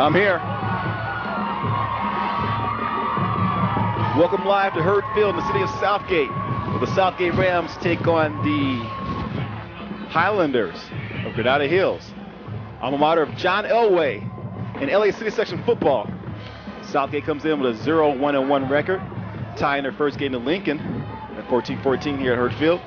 I'm here. Welcome live to Herd Field in the city of Southgate, where the Southgate Rams take on the Highlanders of Granada Hills, alma mater of John Elway in LA City Section football. Southgate comes in with a 0-1-1 record, tying their first game to Lincoln at 14-14 here at Herd Field,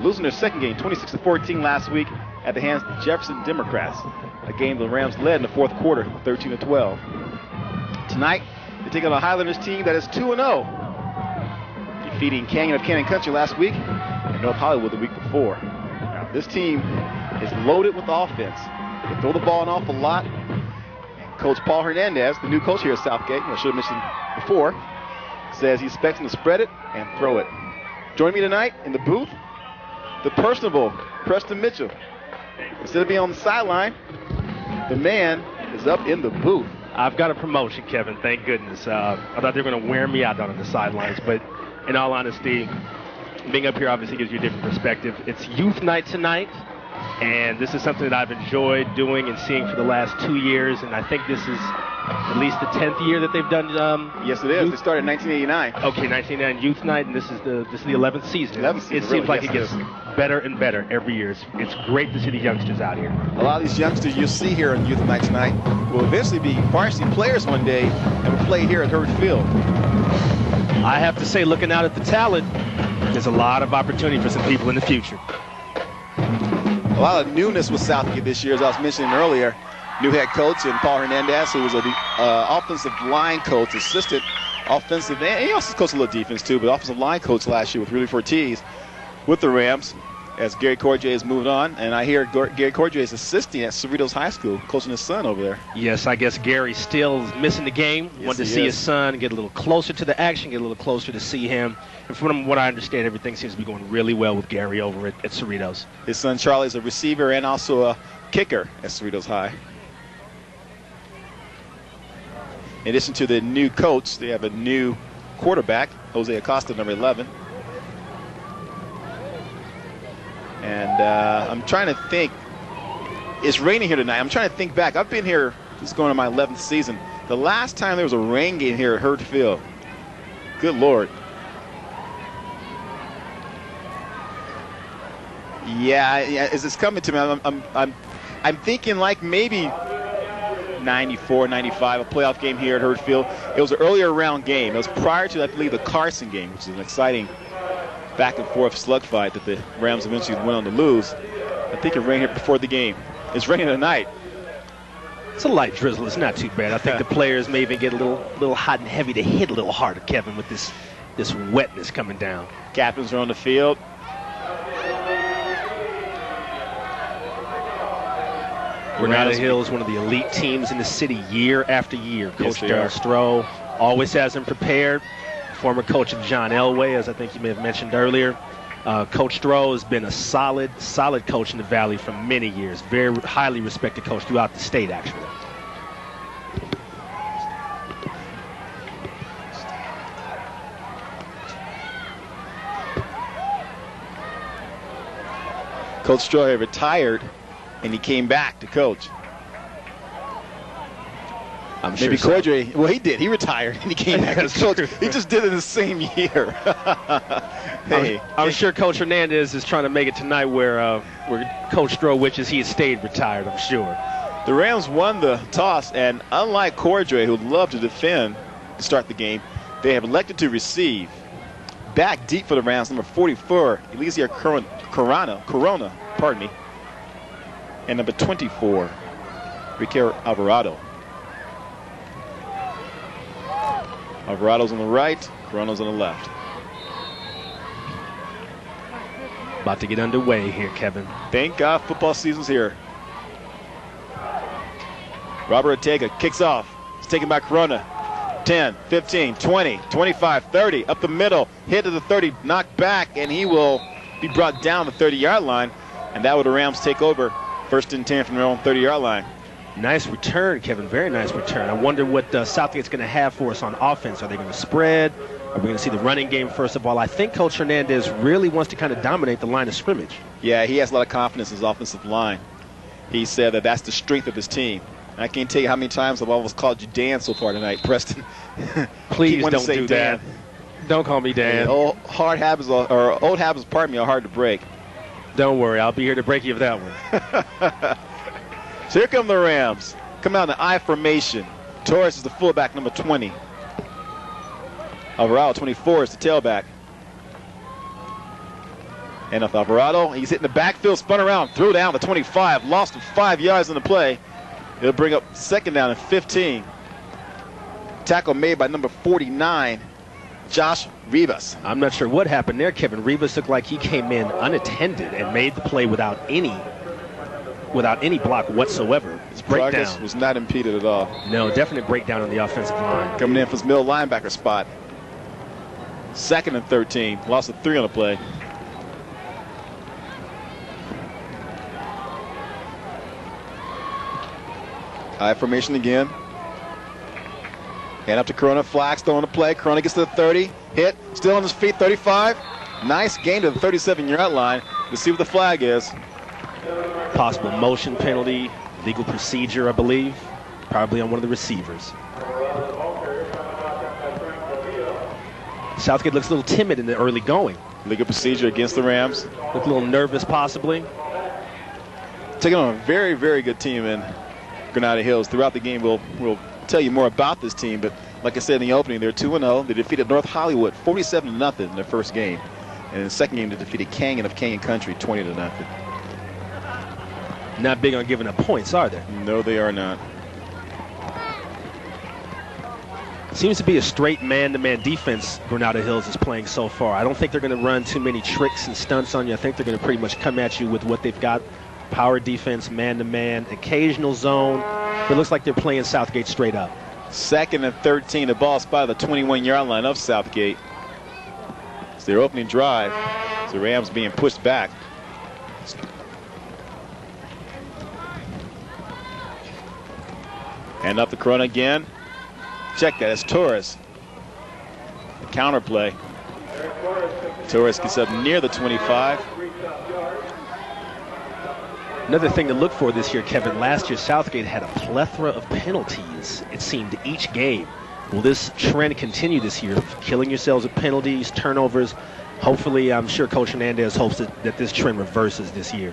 losing their second game 26-14 last week at the hands of the Jefferson Democrats, a game the Rams led in the fourth quarter, 13-12. Tonight, they take on a Highlanders team that is 2-0, defeating Canyon of Canyon Country last week and North Hollywood the week before. Now, this team is loaded with offense. They throw the ball an awful lot. And Coach Paul Hernandez, the new coach here at Southgate, I should have mentioned before, says he expects them to spread it and throw it. Join me tonight in the booth, the personable Preston Mitchell. Instead of being on the sideline, the man is up in the booth. I've got a promotion, Kevin, thank goodness. I thought they were going to wear me out on the sidelines, but in all honesty, being up here obviously gives you a different perspective. It's youth night tonight, and this is something that I've enjoyed doing and seeing for the last 2 years, and I think this is at least the 10th year that they've done yes, it is. Youth. They started in 1989. Okay, 1989 Youth Night, and this is the 11th season. 11th season, it seems really, like yes, it gets better and better every year. It's great to see the youngsters out here. A lot of these youngsters you'll see here on Youth Night tonight will eventually be varsity players one day and will play here at Herd Field. I have to say, looking out at the talent, there's a lot of opportunity for some people in the future. A lot of newness with Southgate this year, as I was mentioning earlier. New head coach and Paul Hernandez, who was an offensive line coach, assistant offensive, and he also coached a little defense too, but offensive line coach last year with Rudy Ortiz with the Rams, as Gary Cordier has moved on. And I hear Gary Cordier is assisting at Cerritos High School, coaching his son over there. Yes, I guess Gary still is missing the game. Yes, wanted to see his son, get a little closer to the action, get a little closer to see him. And from what I understand, everything seems to be going really well with Gary over at Cerritos. His son Charlie is a receiver and also a kicker at Cerritos High. In addition to the new coach, they have a new quarterback, Jose Acosta, number 11. And I'm trying to think. It's raining here tonight. I'm trying to think back. I've been here, this is going on my 11th season. The last time there was a rain game here at Herd Field. Good Lord. Yeah, it's coming to me. I'm thinking like maybe 94, 95, a playoff game here at Herd Field. It was an earlier round game. It was prior to, I believe, the Carson game, which is an exciting back and forth slugfight that the Rams eventually went on to lose. I think it rained here before the game. It's raining tonight. It's a light drizzle. It's not too bad. I think the players may even get a little hot and heavy to hit a little harder, Kevin, with this wetness coming down. Captains are on the field. Granada Hills, one of the elite teams in the city year after year. Coach Darryl Stroh always has them prepared. Former coach of John Elway, as I think you may have mentioned earlier. Coach Stroh has been a solid coach in the Valley for many years. Very highly respected coach throughout the state, actually. Coach Stroh had retired, and he came back to coach. Maybe sure Cordier, well, he did. He retired, and he came back to coach. He just did it in the same year. I'm sure Coach Hernandez is trying to make it tonight where Coach Stroh wishes he had stayed retired, I'm sure. The Rams won the toss, and unlike Cordier, who would love to defend to start the game, they have elected to receive. Back deep for the Rams, number 44, Elysia Corona, and number 24, Ricardo Alvarado. Alvarado's on the right, Corona's on the left. About to get underway here, Kevin. Thank God football season's here. Robert Ortega kicks off. It's taken by Corona. 10, 15, 20, 25, 30, up the middle, hit to the 30, knocked back, and he will be brought down the 30-yard line, and that would the Rams take over. First and 10 from their own 30-yard line. Nice return, Kevin. Very nice return. I wonder what Southgate's going to have for us on offense. Are they going to spread? Are we going to see the running game first of all? I think Coach Hernandez really wants to kind of dominate the line of scrimmage. Yeah, he has a lot of confidence in his offensive line. He said that that's the strength of his team. I can't tell you how many times I've almost called you Dan so far tonight, Preston. Please don't do that. Don't call me Dan. Old habits, pardon me, are hard to break. Don't worry, I'll be here to break you of that one. So here come the Rams. Come out in the I formation. Torres is the fullback, number 20. Alvarado, 24, is the tailback. And if Alvarado, he's hitting the backfield, spun around, threw down to 25, lost 5 yards in the play. It'll bring up second down and 15. Tackle made by number 49, Josh Rivas. I'm not sure what happened there, Kevin. Rivas looked like he came in unattended and made the play without any block whatsoever. His progress was not impeded at all. No, definite breakdown on the offensive line. Coming in for his middle linebacker spot. Second and 13. Lost of 3 on the play. I formation again. Hand up to Corona. Flags throwing the play. Corona gets to the 30. Hit. Still on his feet. 35. Nice gain to the 37-yard line. Let's see what the flag is. Possible motion penalty, legal procedure, I believe. Probably on one of the receivers. Southgate looks a little timid in the early going. Legal procedure against the Rams. Look a little nervous, possibly. Taking on a very, very good team in Granada Hills. Throughout the game, we'll tell you more about this team. But like I said in the opening, they're 2-0. They defeated North Hollywood 47-0 in their first game. And in the second game, they defeated Canyon of Canyon Country 20-0. Not big on giving up points, are they? No, they are not. Seems to be a straight man-to-man defense Granada Hills is playing so far. I don't think they're going to run too many tricks and stunts on you. I think they're going to pretty much come at you with what they've got. Power defense, man-to-man, occasional zone. But it looks like they're playing Southgate straight up. Second and 13. The ball spotted the 21-yard line of Southgate. It's their opening drive. So the Rams being pushed back. And up the Corona again. Check that. It's Torres. The counter play. Torres gets up near the 25. Another thing to look for this year, Kevin. Last year, Southgate had a plethora of penalties, it seemed, each game. Will this trend continue this year? Killing yourselves with penalties, turnovers. Hopefully, I'm sure Coach Hernandez hopes that this trend reverses this year.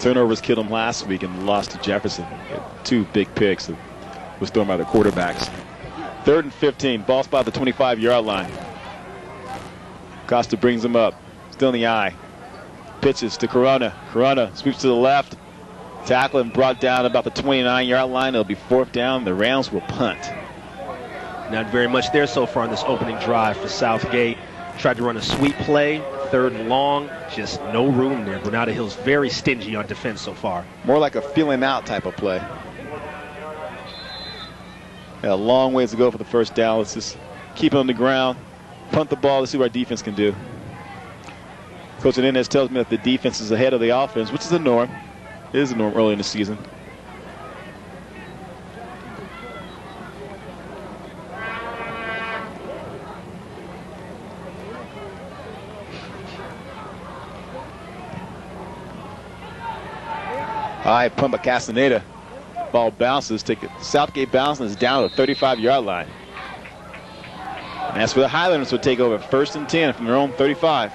Turnovers killed him last week and lost to Jefferson. 2 big picks that was thrown by the quarterbacks. 3rd and 15. Ball spot at the 25-yard line. Costa brings him up. Still in the eye. Pitches to Corona. Corona sweeps to the left. Tackle and brought down about the 29-yard line. It'll be 4th down. The Rams will punt. Not very much there so far on this opening drive for Southgate. Tried to run a sweep play. 3rd and long. Just no room there. Granada Hills very stingy on defense so far. More like a feeling out type of play. A long ways to go for the first down. Let's just keep it on the ground, punt the ball to see what our defense can do. Coach Hernandez tells me that the defense is ahead of the offense, which is the norm. It is the norm early in the season. High pump by Castaneda. Ball bounces. Southgate bouncing is down to the 35-yard line. And that's where the Highlanders will take over. 1st and 10 from their own 35.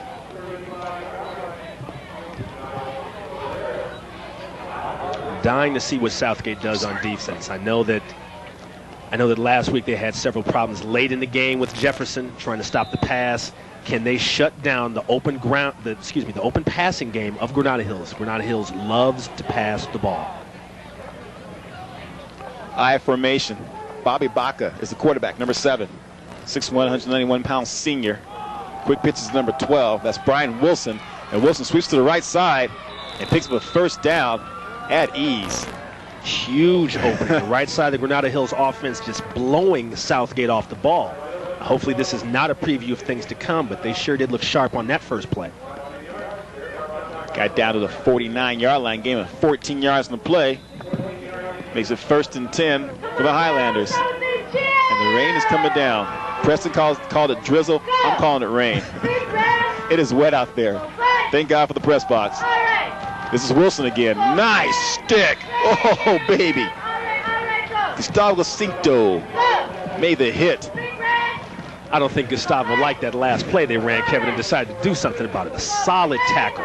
Dying to see what Southgate does on defense. I know that last week they had several problems late in the game with Jefferson trying to stop the pass. Can they shut down the open passing game of Granada Hills? Granada Hills loves to pass the ball. I formation. Bobby Baca is the quarterback, number 7. 6'1", 191-pound senior. Quick pitch is number 12. That's Brian Wilson. And Wilson sweeps to the right side and picks up a 1st down at ease. Huge opening. The right side of the Granada Hills offense just blowing Southgate off the ball. Hopefully this is not a preview of things to come, but they sure did look sharp on that first play. Got down to the 49-yard line, gain of 14 yards in the play. Makes it 1st and 10 for the Highlanders. And the rain is coming down. Preston called it drizzle. I'm calling it rain. It is wet out there. Thank God for the press box. This is Wilson again. Nice stick. Oh, baby. Gustavo Cinto made the hit. I don't think Gustavo liked that last play they ran, Kevin, and decided to do something about it. A solid tackle.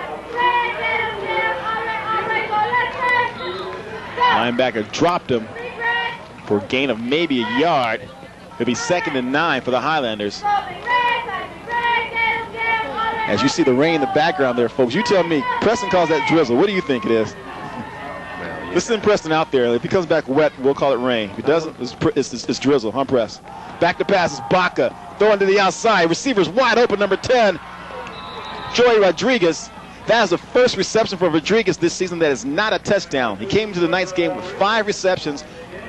Linebacker dropped him for a gain of maybe a yard. It'll be 2nd and 9 for the Highlanders. As you see the rain in the background there, folks, you tell me, Preston calls that drizzle. What do you think it is? Let's send Preston out there. If he comes back wet, we'll call it rain. If he doesn't, it's drizzle. Huh, Press? Back to pass is Baca. Throwing to the outside. Receivers wide open, number 10. Joey Rodriguez. That is the first reception for Rodriguez this season that is not a touchdown. He came into the Knights game with 5 receptions.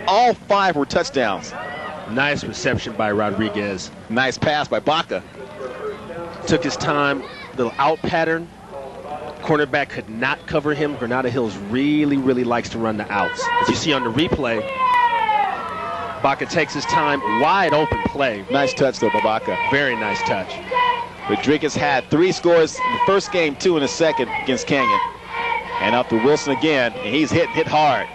All 5 were touchdowns. Nice reception by Rodriguez. Nice pass by Baca. Took his time, little out pattern. Cornerback could not cover him. Granada Hills really, really likes to run the outs. As you see on the replay, Baca takes his time, wide open play. Nice touch though by Baca. Very nice touch. Rodriguez had 3 scores in the first game, 2 in the second against Canyon. And up to Wilson again, and he's hit hard.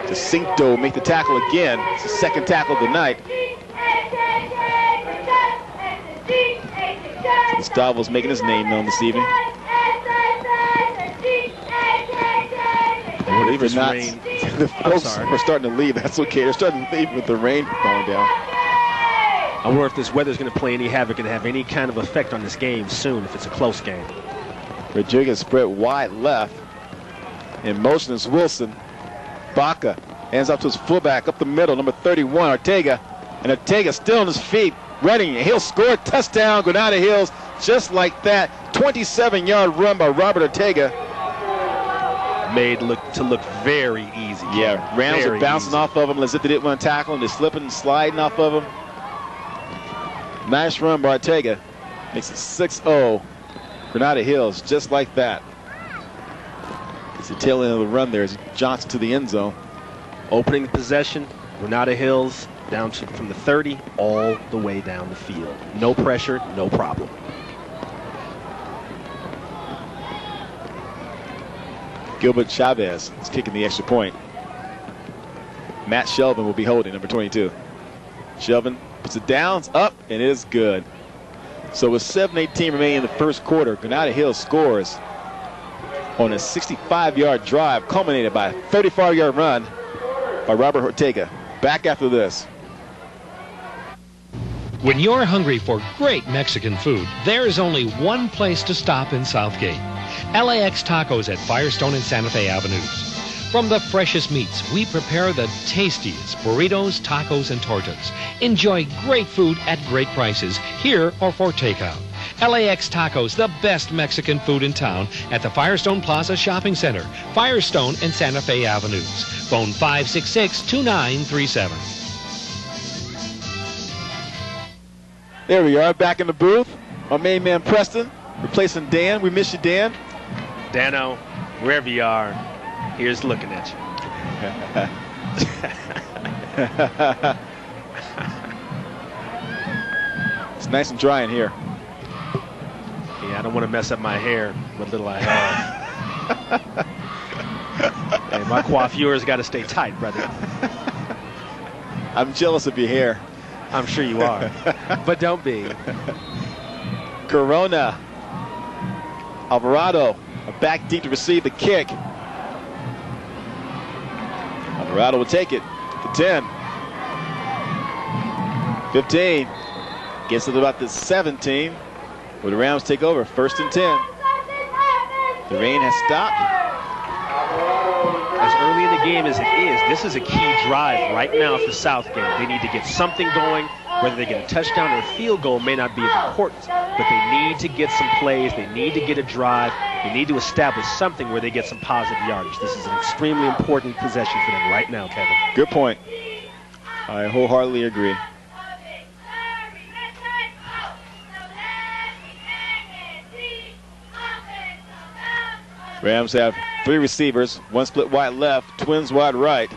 Jacinto make the tackle again. It's the second tackle of the night. So Gustavo's making his name known this evening. Believe it or not, the folks are starting to leave. That's okay. They're starting to leave with the rain going down. I wonder if this weather's going to play any havoc and have any kind of effect on this game soon if it's a close game. Rodriguez spread wide left. In motion is Wilson. Baca hands off to his fullback up the middle, number 31, Ortega. And Ortega still on his feet, running. He'll score a touchdown. Granada Hills just like that. 27-yard run by Robert Ortega. Made look very easy. Yeah, Rams are bouncing off of him as if they didn't want to tackle him. They're slipping and sliding off of him. Nice run by Ortega. Makes it 6-0. Granada Hills just like that. It's the tail end of the run there as Johnson to the end zone. Opening possession, Granada Hills down from the 30 all the way down the field. No pressure, no problem. Gilbert Chavez is kicking the extra point. Matt Shelvin will be holding, number 22. Shelvin puts it down, it's up, and it is good. So with 7:18 remaining in the first quarter, Granada Hills scores on a 65-yard drive, culminated by a 35-yard run by Robert Ortega. Back after this. When you're hungry for great Mexican food, there's only one place to stop in Southgate. LAX Tacos at Firestone and Santa Fe Avenues. From the freshest meats, we prepare the tastiest burritos, tacos, and tortas. Enjoy great food at great prices, here or for takeout. LAX Tacos, the best Mexican food in town at the Firestone Plaza Shopping Center, Firestone and Santa Fe Avenues. Phone 566-2937. There we are, back in the booth. Our main man Preston, replacing Dan. We miss you, Dan. Dano, wherever you are, here's looking at you. It's nice and dry in here. Yeah, I don't want to mess up my hair, what little I have. Hey, my coiffeur's got to stay tight, brother. I'm jealous of your hair. I'm sure you are, but don't be. Corona. Alvarado back deep to receive the kick. Alvarado will take it to 10. 15. Gets it about the 17. Where the Rams take over, 1st and 10. The rain has stopped. As early in the game as it is, this is a key drive right now for Southgate. They need to get something going. Whether they get a touchdown or a field goal may not be as important, but they need to get some plays. They need to get a drive. They need to establish something where they get some positive yardage. This is an extremely important possession for them right now, Kevin. Good point. I wholeheartedly agree. Rams have 3 receivers, 1 split wide left, twins wide right.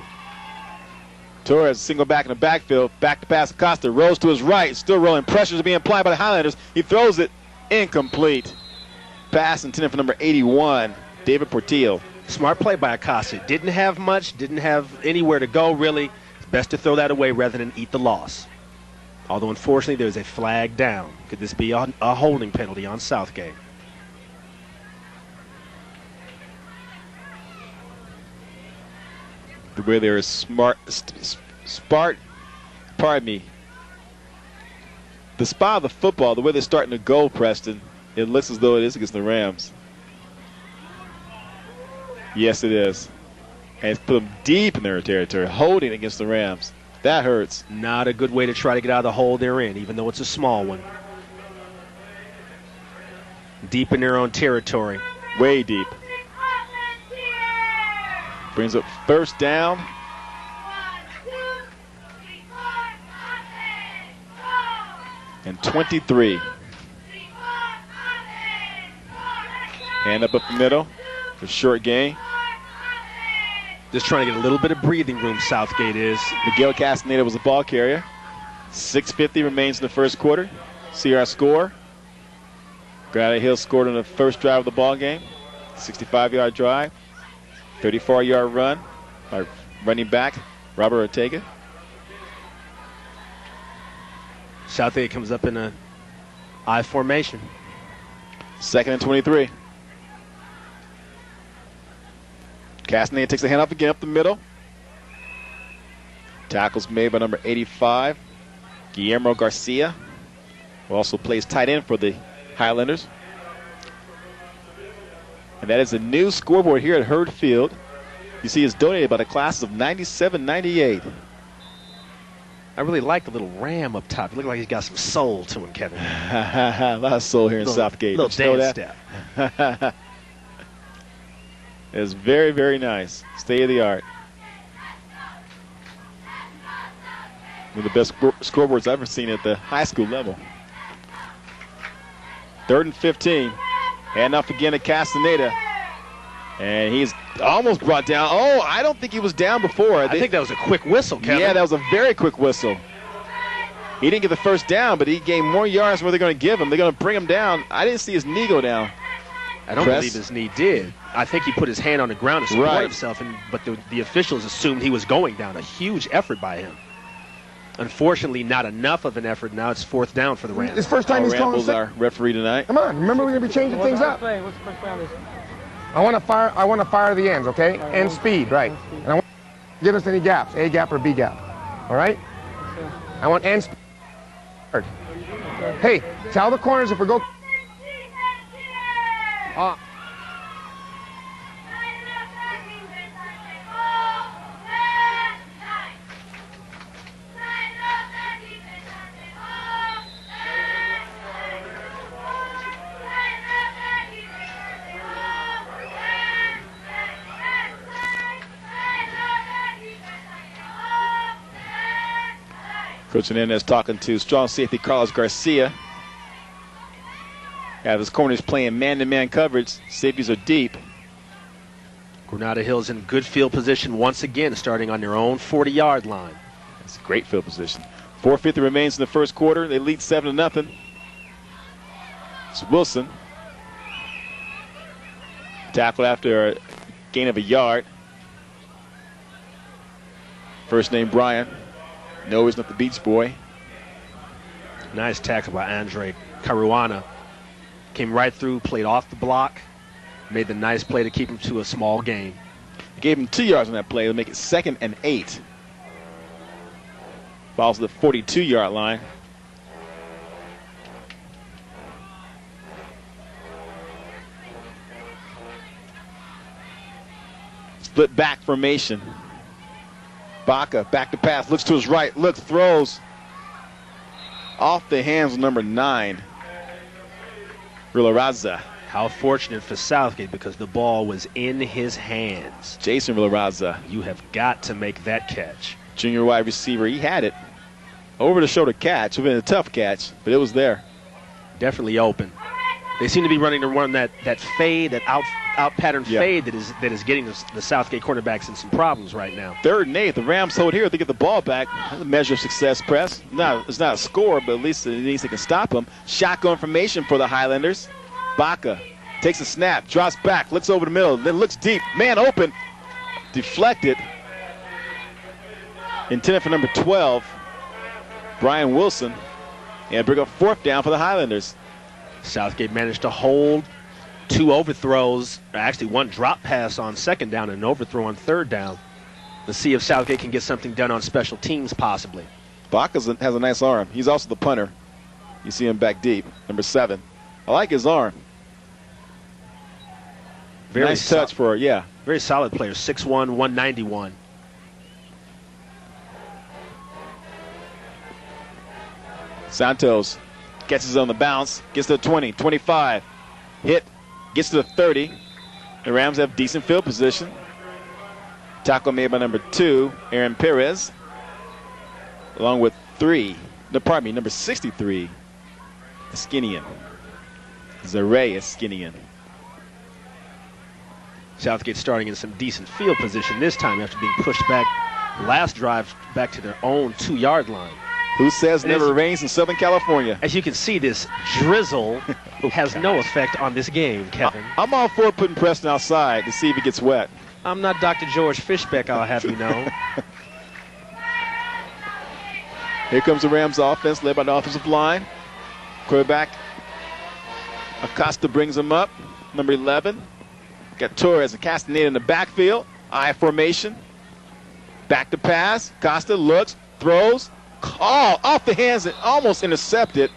Torres single back in the backfield, back to pass Acosta, rolls to his right, still rolling. Pressures are being applied by the Highlanders. He throws it incomplete. Pass intended for number 81, David Portillo. Smart play by Acosta. Didn't have much, didn't have anywhere to go, really. It's best to throw that away rather than eat the loss. Although, unfortunately, there's a flag down. Could this be a holding penalty on Southgate? The way they're smart, pardon me. The spot of the football, the way they're starting to go, Preston, it looks as though it is against the Rams. Yes, it is. And it's put them deep in their territory, holding against the Rams. That hurts. Not a good way to try to get out of the hole they're in, even though it's a small one. Deep in their own territory. Way deep. Brings up first down. And 23. Hand up the middle for short gain. Just trying to get a little bit of breathing room, Southgate is. Miguel Castaneda was the ball carrier. 6:50 remains in the first quarter. See our score. Granada Hills scored on the first drive of the ball game. 65-yard drive. 34-yard run by running back Robert Ortega. Southgate comes up in a I formation. 2nd and 23. Castaneda takes the handoff again up the middle. Tackles made by number 85, Guillermo Garcia, who also plays tight end for the Highlanders. And that is a new scoreboard here at Hurd Field. You see it's donated by the class of 97-98. I really like the little ram up top. He looks like he's got some soul to him, Kevin. A lot of soul here in Southgate. Little dance step. It's very, very nice. State of the art. One of the best scoreboards I've ever seen at the high school level. 3rd and 15. Hand off again to Castaneda. And he's almost brought down. Oh, I don't think he was down before. I think that was a quick whistle, Kevin. Yeah, that was a very quick whistle. He didn't get the first down, but he gained more yards than what they're going to give him. They're going to bring him down. I didn't see his knee go down. I don't believe his knee did. I think he put his hand on the ground to support himself, but the officials assumed he was going down. A huge effort by him. Unfortunately, not enough of an effort. Now it's 4th down for the Rams. It's first time he's calling Ramble's our referee tonight. Come on, remember we're gonna be changing things up. What's the first play on this? I want to fire the ends, okay? End speed, right? And I want to give us any gaps, A gap or B gap. All right? I want end speed. Hey, tell the corners if we go. Coach Hernandez talking to strong safety Carlos Garcia. Have his corners playing man-to-man coverage. Safeties are deep. Granada Hills in good field position once again, starting on their own 40-yard line. That's a great field position. 4:50 remains in the first quarter. They lead 7-0. It's Wilson. Tackled after a gain of a yard. First name Brian. No, he's not the Beach Boy. Nice tackle by Andre Caruana. Came right through, played off the block, made the nice play to keep him to a small gain. Gave him 2 yards on that play to make it 2nd and 8. Falls to the 42-yard line. Split back formation. Baca back to pass, looks to his right, throws off the hands of number 9, Villarraza. How fortunate for Southgate, because the ball was in his hands. Jason Villarraza. You have got to make that catch. Junior wide receiver, he had it. Over the shoulder catch, it would have been a tough catch, but it was there. Definitely open. They seem to be running that fade, that out pattern fade that is getting the Southgate cornerbacks in some problems right now. 3rd and 8. The Rams hold here. They get the ball back. That's a measure of success, Press. It's not a score, but at least they can stop them. Shotgun formation for the Highlanders. Baca Takes a snap, drops back, looks over the middle, then looks deep. Man open. Deflected. Intended for number 12, Brian Wilson. And bring up 4th down for the Highlanders. Southgate managed to hold 2 overthrows, actually 1 drop pass on 2nd down and an overthrow on 3rd down. Let's see if Southgate can get something done on special teams possibly. Baca has a nice arm. He's also the punter. You see him back deep, number 7. I like his arm. Very nice touch for, yeah. Very solid player, 6'1", 191. Santos catches on the bounce, gets to the 20, 25. Hit, gets to the 30. The Rams have decent field position. Tackle made by number 2, Aaron Perez, along with number 63, Eskinian. Zaray Eskinian. Southgate starting in some decent field position this time after being pushed back last drive back to their own 2-yard line. Who says never rains in Southern California? As you can see, this drizzle has no effect on this game, Kevin. I'm all for putting Preston outside to see if he gets wet. I'm not Dr. George Fishbeck, I'll have you know. Here comes the Rams offense led by the offensive line. Quarterback Acosta brings him up. Number 11. Got Torres and Castaneda in the backfield. I formation. Back to pass. Costa looks, throws. Off the hands and almost intercepted.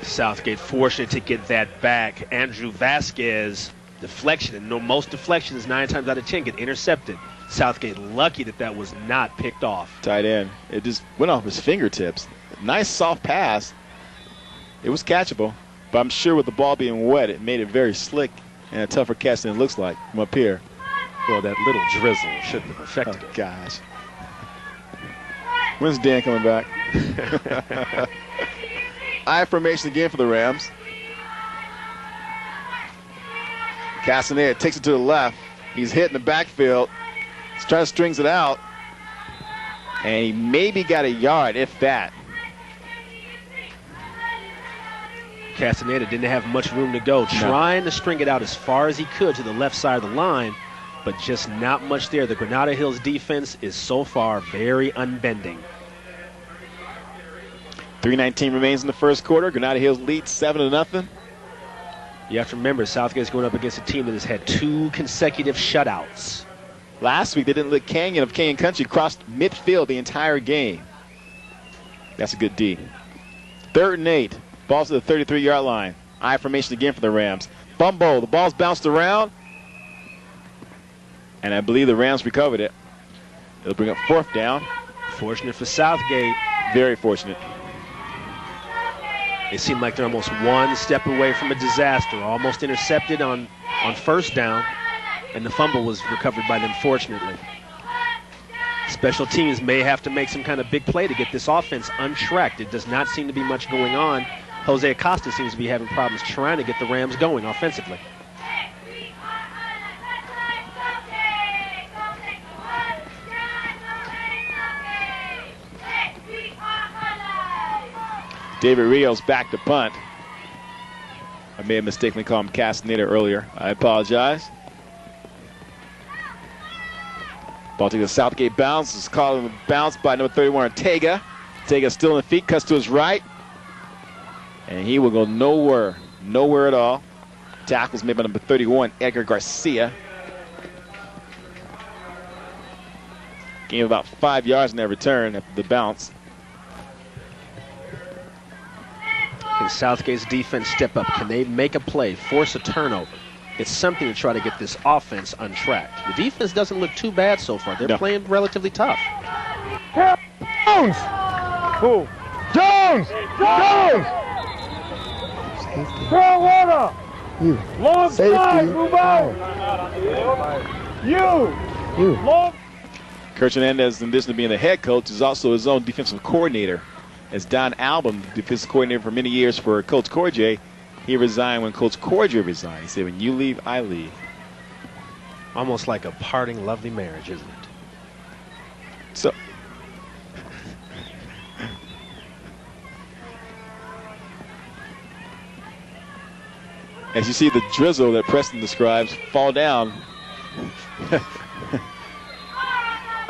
Southgate fortunate to get that back. Andrew Vasquez, deflection. And most deflections 9 times out of 10 get intercepted. Southgate lucky that was not picked off. Tight end. It just went off his fingertips. Nice soft pass. It was catchable. But I'm sure with the ball being wet, it made it very slick and a tougher catch than it looks like from up here. Well, that little drizzle shouldn't have affected it. Gosh. When's Dan coming back? I formation again for the Rams. Castaneda takes it to the left. He's hit in the backfield. He's trying to strings it out. And he maybe got a yard, if that. Castaneda didn't have much room to go, trying to string it out as far as he could to the left side of the line, but just not much there. The Granada Hills defense is so far very unbending. 3:19 remains in the first quarter. Granada Hills leads 7-0. You have to remember, Southgate's going up against a team that has had 2 consecutive shutouts. Last week, they didn't let Canyon of Canyon Country cross midfield the entire game. That's a good D. 3rd and 8. Ball's to the 33-yard line. I formation again for the Rams. Fumble. The ball's bounced around. And I believe the Rams recovered it. It'll bring up 4th down. Fortunate for Southgate. Very fortunate. It seemed like they're almost one step away from a disaster. Almost intercepted on 1st down. And the fumble was recovered by them, fortunately. Special teams may have to make some kind of big play to get this offense untracked. It does not seem to be much going on. Jose Acosta seems to be having problems trying to get the Rams going offensively. David Rios back to punt. I may have mistakenly called him Castaneda earlier. I apologize. Ball to the Southgate bounce. Is called a bounce by number 31, Ortega. Ortega still on the feet, cuts to his right. And he will go nowhere at all. Tackles made by number 31, Edgar Garcia. Gained about 5 yards in that return after the bounce. Can Southgate's defense step up? Can they make a play, force a turnover? It's something to try to get this offense untracked. The defense doesn't look too bad so far. They're playing relatively tough. Jones! Who? Jones! Jones! Throw water! You. Long Safety. side, move out! You! Long. Kirch Hernandez, in addition to being the head coach, is also his own defensive coordinator. As Don Album, defensive coordinator for many years for Coach Cordier, he resigned when Coach Cordier resigned. He said, when you leave, I leave. Almost like a parting lovely marriage, isn't it? So, As you see the drizzle that Preston describes fall down.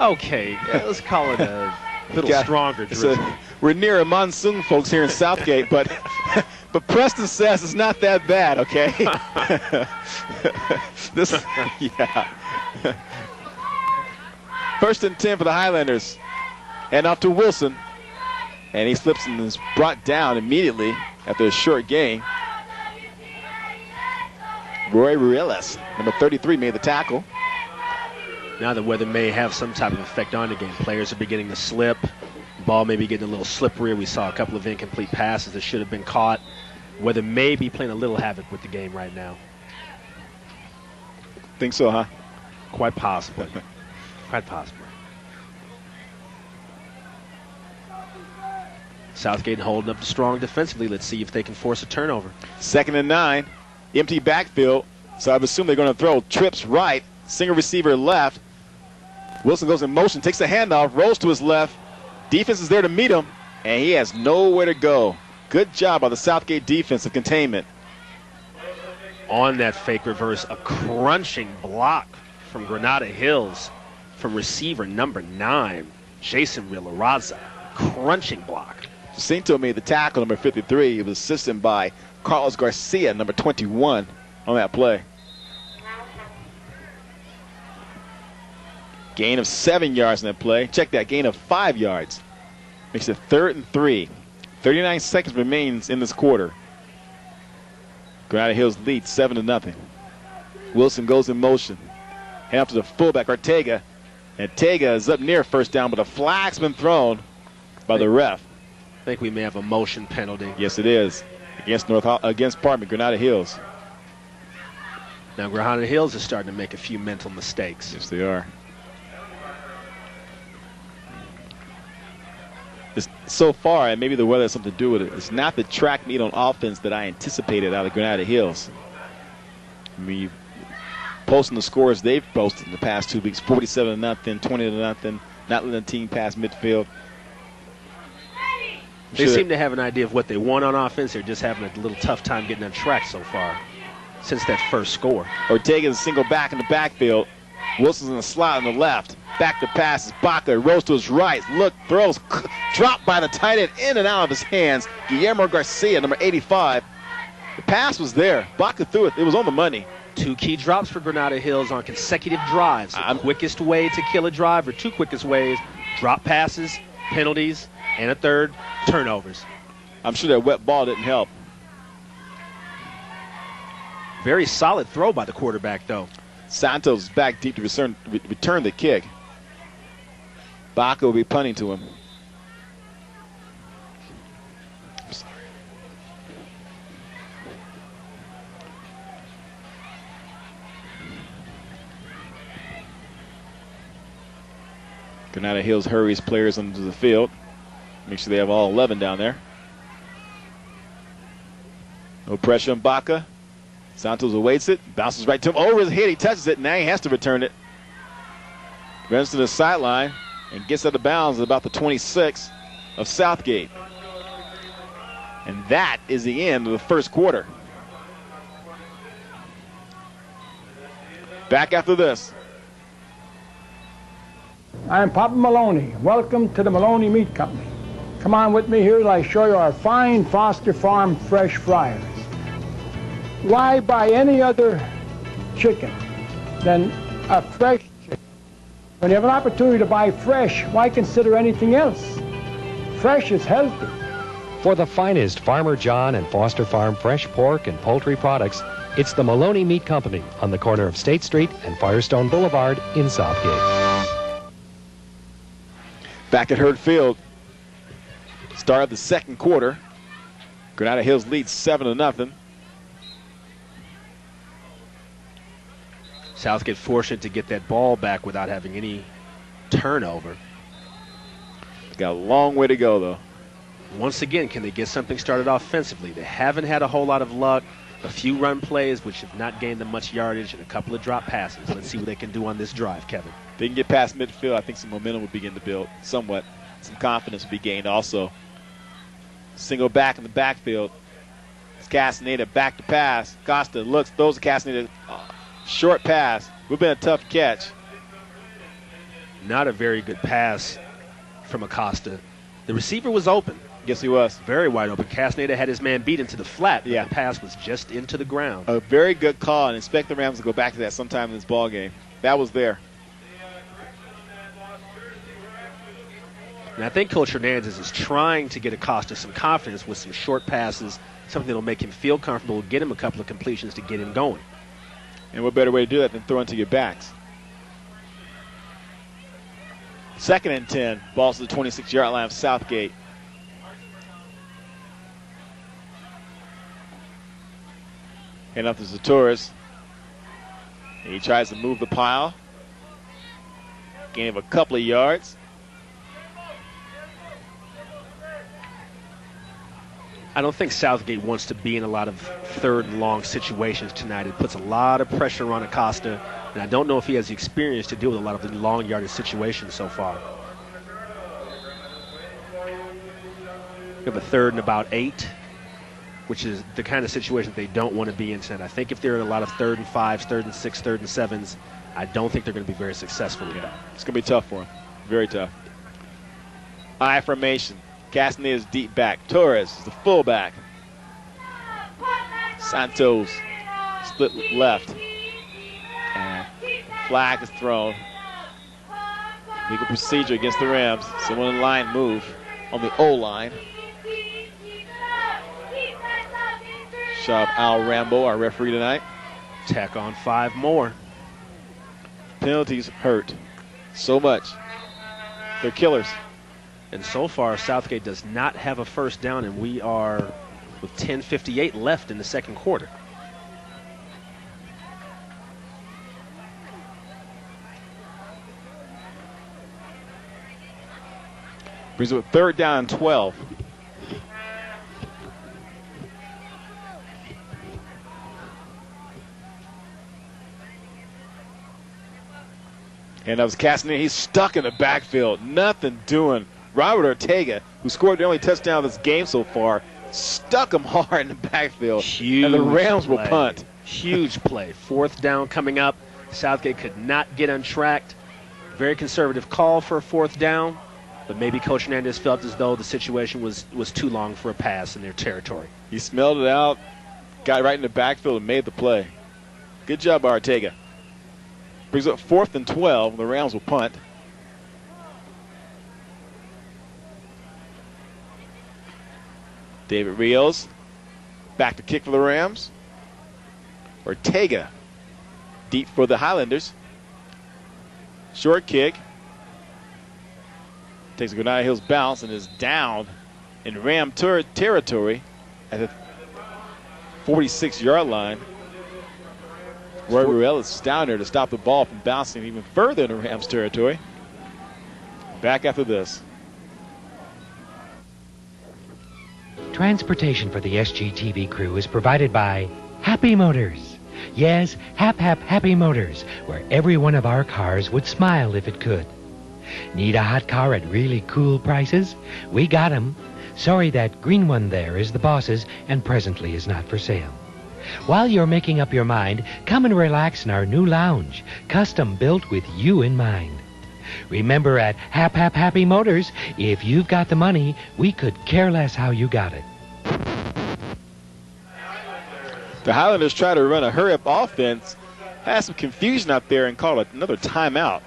Okay, let's call it a little stronger drizzle. We're near a monsoon, folks, here in Southgate, but Preston says it's not that bad, okay? Yeah. 1st and 10 for the Highlanders. And off to Wilson. And he slips and is brought down immediately after a short gain. Roy Ruelas, number 33, made the tackle. Now the weather may have some type of effect on the game. Players are beginning to slip. Ball may be getting a little slippery. We saw a couple of incomplete passes that should have been caught. Weather may be playing a little havoc with the game right now. Think so, huh? Quite possibly. Quite possibly. Southgate holding up strong defensively. Let's see if they can force a turnover. 2nd and 9. Empty backfield. So I assume they're going to throw trips right. Single receiver left. Wilson goes in motion, takes the handoff, rolls to his left. Defense is there to meet him, and he has nowhere to go. Good job by the Southgate defense of containment. On that fake reverse, a crunching block from Granada Hills from receiver number 9, Jason Rillarazza. Crunching block. Jacinto made the tackle, number 53. He was assisted by Carlos Garcia, number 21, on that play. Gain of 7 yards in that play. Check that, gain of 5 yards. Makes it 3rd and 3. 39 seconds remains in this quarter. Granada Hills leads 7-0. Wilson goes in motion. Hand off to the fullback, Ortega. And Ortega is up near first down, but a flag's been thrown by the ref. I think we may have a motion penalty. Yes, it is. Against Granada Hills. Now Granada Hills is starting to make a few mental mistakes. Yes, they are. So far, and maybe the weather has something to do with it, it's not the track meet on offense that I anticipated out of Granada Hills. I mean, posting the scores they've posted in the past 2 weeks, 47-0, 20-0, not letting the team pass midfield. They seem to have an idea of what they want on offense. They're just having a little tough time getting on track so far since that first score. Ortega's a single back in the backfield. Wilson's in the slot on the left. Back to pass is Baca. Rolls to his right. Look, throws. Dropped by the tight end, in and out of his hands. Guillermo Garcia, number 85. The pass was there. Baca threw it. It was on the money. 2 key drops for Granada Hills on consecutive drives. The quickest way to kill a drive, or 2 quickest ways: drop passes, penalties, and a third, turnovers. I'm sure that wet ball didn't help. Very solid throw by the quarterback, though. Santos is back deep to return the kick. Baca will be punting to him. Granada Hills hurries players onto the field. Make sure they have all 11 down there. No pressure on Baca. Santos awaits it, bounces right to him, over his head, he touches it, and now he has to return it. Runs to the sideline and gets out of bounds at about the 26 of Southgate. And that is the end of the first quarter. Back after this. I'm Papa Maloney. Welcome to the Maloney Meat Company. Come on with me here as I show you our fine Foster Farm fresh fryers. Why buy any other chicken than a fresh chicken? When you have an opportunity to buy fresh, why consider anything else? Fresh is healthy. For the finest Farmer John and Foster Farm fresh pork and poultry products, it's the Maloney Meat Company on the corner of State Street and Firestone Boulevard in Southgate. Back at Hurd Field, start of the second quarter. Granada Hills leads 7-0. Southgate fortunate to get that ball back without having any turnover. Got a long way to go, though. Once again, can they get something started offensively? They haven't had a whole lot of luck. A few run plays, which have not gained them much yardage, and a couple of drop passes. Let's see what they can do on this drive, Kevin. If they can get past midfield, I think some momentum will begin to build somewhat. Some confidence will be gained also. Single back in the backfield. It's Castaneda back to pass. Costa looks, throws to Castaneda. Short pass. Would have been a tough catch. Not a very good pass from Acosta. The receiver was open. Yes, he was. Very wide open. Castaneda had his man beat into the flat. But yeah. The pass was just into the ground. A very good call, and expect the Rams to go back to that sometime in this ball game. That was there. And I think Coach Hernandez is trying to get Acosta some confidence with some short passes, something that will make him feel comfortable, get him a couple of completions to get him going. And what better way to do that than throw into your backs? 2nd and 10. Ball's to the 26-yard line of Southgate. And up to Torres. And he tries to move the pile. Gain of a couple of yards. I don't think Southgate wants to be in a lot of 3rd and long situations tonight. It puts a lot of pressure on Acosta, and I don't know if he has the experience to deal with a lot of the long yardage situations so far. We have a 3rd and about 8, which is the kind of situation they don't want to be in tonight. I think if they're in a lot of 3rd and 5s, 3rd and 6, 3rd and 7s, I don't think they're going to be very successful with that. It's going to be tough for them. Very tough. I formation. Castaneda's deep back. Torres is the fullback. Santos split left. And flag is thrown. Legal procedure against the Rams. Someone in line move on the O-line. Shot Al Rambo, our referee tonight. Tack on 5 more. Penalties hurt so much. They're killers. And so far, Southgate does not have a first down, and we are with 10:58 left in the 2nd quarter. Brings it with 3rd down and 12. And that was Castaneda. He's stuck in the backfield. Nothing doing. Robert Ortega, who scored the only touchdown of this game so far, stuck him hard in the backfield. Huge and the Rams will play. punt. Huge play. 4th down coming up. Southgate could not get untracked. Very conservative call for a 4th down, but maybe Coach Hernandez felt as though the situation was too long for a pass in their territory. He smelled it out, got right in the backfield, and made the play. Good job by Ortega. Brings up 4th and 12. The Rams will punt. David Rios back to kick for the Rams. Ortega deep for the Highlanders. Short kick. Takes a Granada Hills bounce and is down in Ram territory at the 46-yard line. Roy Ruel is down there to stop the ball from bouncing even further into Rams territory. Back after this. Transportation for the SGTV crew is provided by Happy Motors. Yes, Happy Motors, where every one of our cars would smile if it could. Need a hot car at really cool prices? We got 'em. Sorry, that green one there is the boss's and presently is not for sale. While you're making up your mind, come and relax in our new lounge, custom built with you in mind. Remember, at Happy Motors, if you've got the money, we could care less how you got it. The Highlanders try to run a hurry-up offense. Had some confusion out there and called another timeout.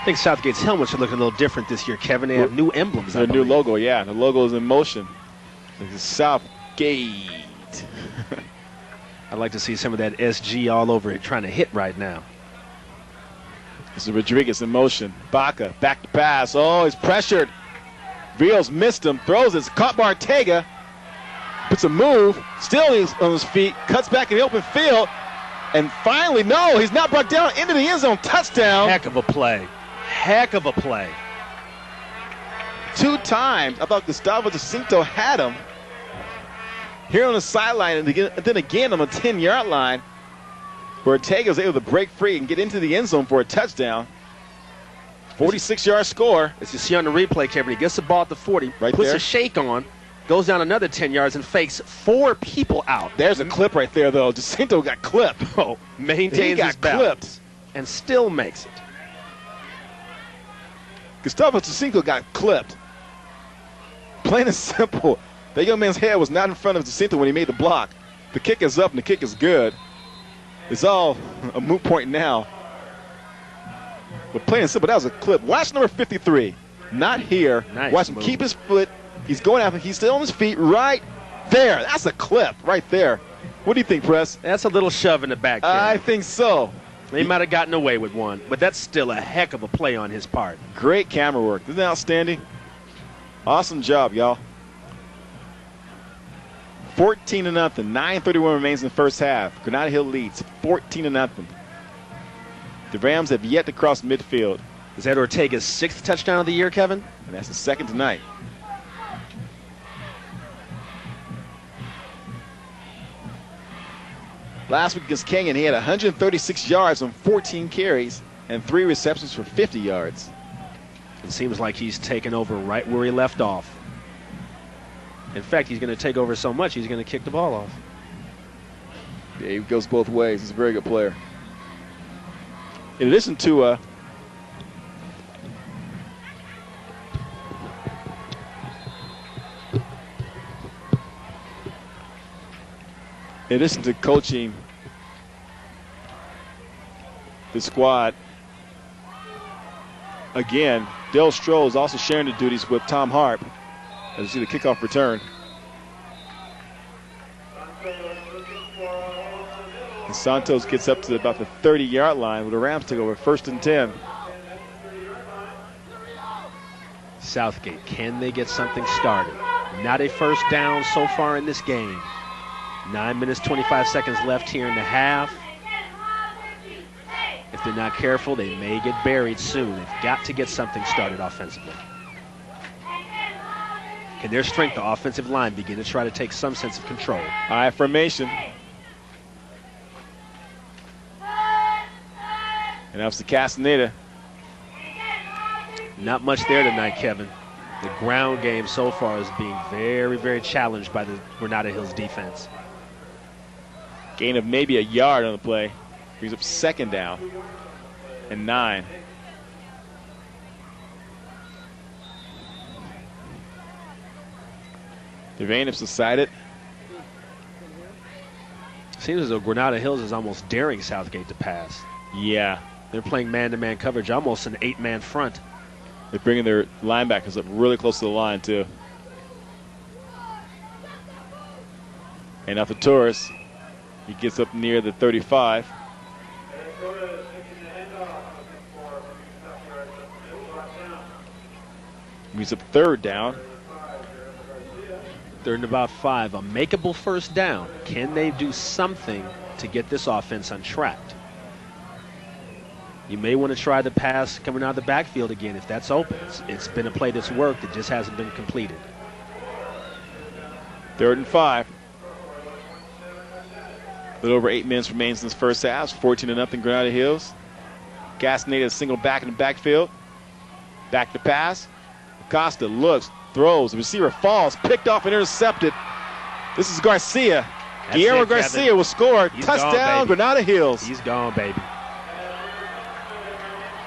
I think Southgate's helmets are looking a little different this year, Kevin. They have new emblems. The new logo, yeah. The logo is in motion. This is Southgate. I'd like to see some of that SG all over it trying to hit right now. This is Rodriguez in motion. Baca, back to pass. Oh, he's pressured. Rios missed him, throws it, caught by Ortega. Puts a move, still he's on his feet, cuts back in the open field. And finally, no, he's not brought down into the end zone. Touchdown. Heck of a play. Heck of a play. 2 times. I thought Gustavo Jacinto had him. Here on the sideline, and then again on the 10-yard line, where Ortega was able to break free and get into the end zone for a touchdown. 46-yard score. As you see on the replay, Kevin, he gets the ball at the 40, right puts there. a shake on, goes down another 10 yards and fakes 4 people out. There's a clip right there, though. Jacinto got clipped. Oh, maintains his balance and still makes it. Gustavo Jacinto got clipped. Plain and simple. That young man's head was not in front of Jacinto when he made the block. The kick is up and the kick is good. It's all a moot point now. But plain and simple, that was a clip. Watch number 53. Not here. Nice Watch him move. keep his foot. He's going after. He's still on his feet right there. That's a clip right there. What do you think, Press? That's a little shove in the back. I think so. They might have gotten away with one, but that's still a heck of a play on his part. Great camera work. Isn't that outstanding? Awesome job, y'all. 14-0. 9:31 remains in the first half. Granada Hill leads 14-0. The Rams have yet to cross midfield. Is that Ortega's 6th touchdown of the year, Kevin? And that's the second tonight. Last week against Kenyon, he had 136 yards on 14 carries and 3 receptions for 50 yards. It seems like he's taken over right where he left off. In fact, he's going to take over so much, he's going to kick the ball off. Yeah, he goes both ways. He's a very good player. In addition to coaching the squad, again, Dale Stroh is also sharing the duties with Tom Harp. As you see the kickoff return. And Santos gets up to about the 30-yard line with the Rams take over 1st and 10. Southgate, can they get something started? Not a first down so far in this game. 9 minutes, 25 seconds left here in the half. If they're not careful, they may get buried soon. They've got to get something started offensively. Can their strength, the offensive line, begin to try to take some sense of control? I formation. And that's the Castaneda. Not much there tonight, Kevin. The ground game so far is being very, very challenged by the Granada Hills defense. Gain of maybe a yard on the play. Brings up 2nd down and 9. The rain have subsided. Seems as though Granada Hills is almost daring Southgate to pass. Yeah. They're playing man-to-man coverage, almost an 8-man front. They're bringing their linebackers up really close to the line, too. And now for Torres, he gets up near the 35. He's up 3rd down. 3rd and about 5, a makeable first down. Can they do something to get this offense untracked? You may want to try the pass coming out of the backfield again if that's open. It's been a play that's worked. It just hasn't been completed. 3rd and 5. A little over 8 minutes remains in this first half. 14-0 Granada Hills. Castaneda single back in the backfield. Back to pass. Acosta looks, throws. The receiver falls, picked off and intercepted. This is Garcia. Guillermo Garcia will score. Touchdown, Granada Hills. He's gone, baby.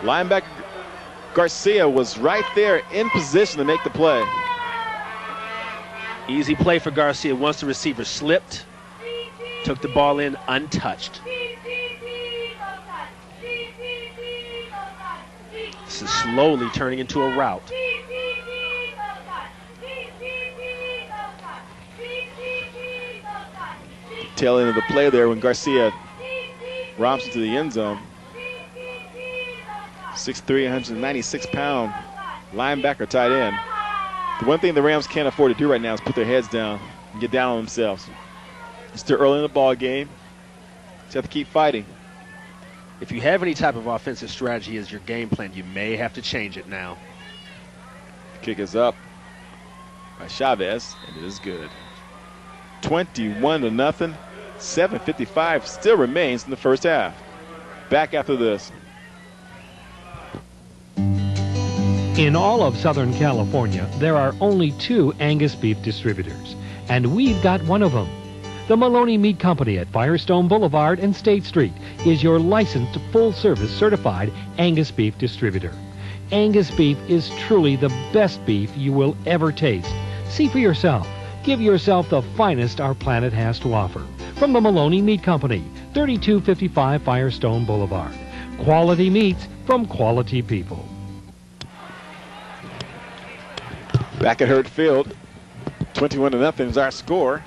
Linebacker Garcia was right there in position to make the play. Easy play for Garcia. Once the receiver slipped, took the ball in untouched. This is slowly turning into a route. Tail end of the play there when Garcia romps into the end zone. 6'3", 196-pound linebacker tight end. The one thing the Rams can't afford to do right now is put their heads down and get down on themselves. It's still early in the ball game. Just have to keep fighting. If you have any type of offensive strategy as your game plan, you may have to change it now. Kick is up by Chavez, and it is good. 21-0. 7:55 still remains in the first half. Back after this. In all of Southern California, there are only 2 Angus beef distributors, and we've got one of them. The Maloney Meat Company at Firestone Boulevard and State Street is your licensed, full-service, certified Angus beef distributor. Angus beef is truly the best beef you will ever taste. See for yourself. Give yourself the finest our planet has to offer. From the Maloney Meat Company, 3255 Firestone Boulevard. Quality meats from quality people. Back at Hurt Field, 21-0 is our score.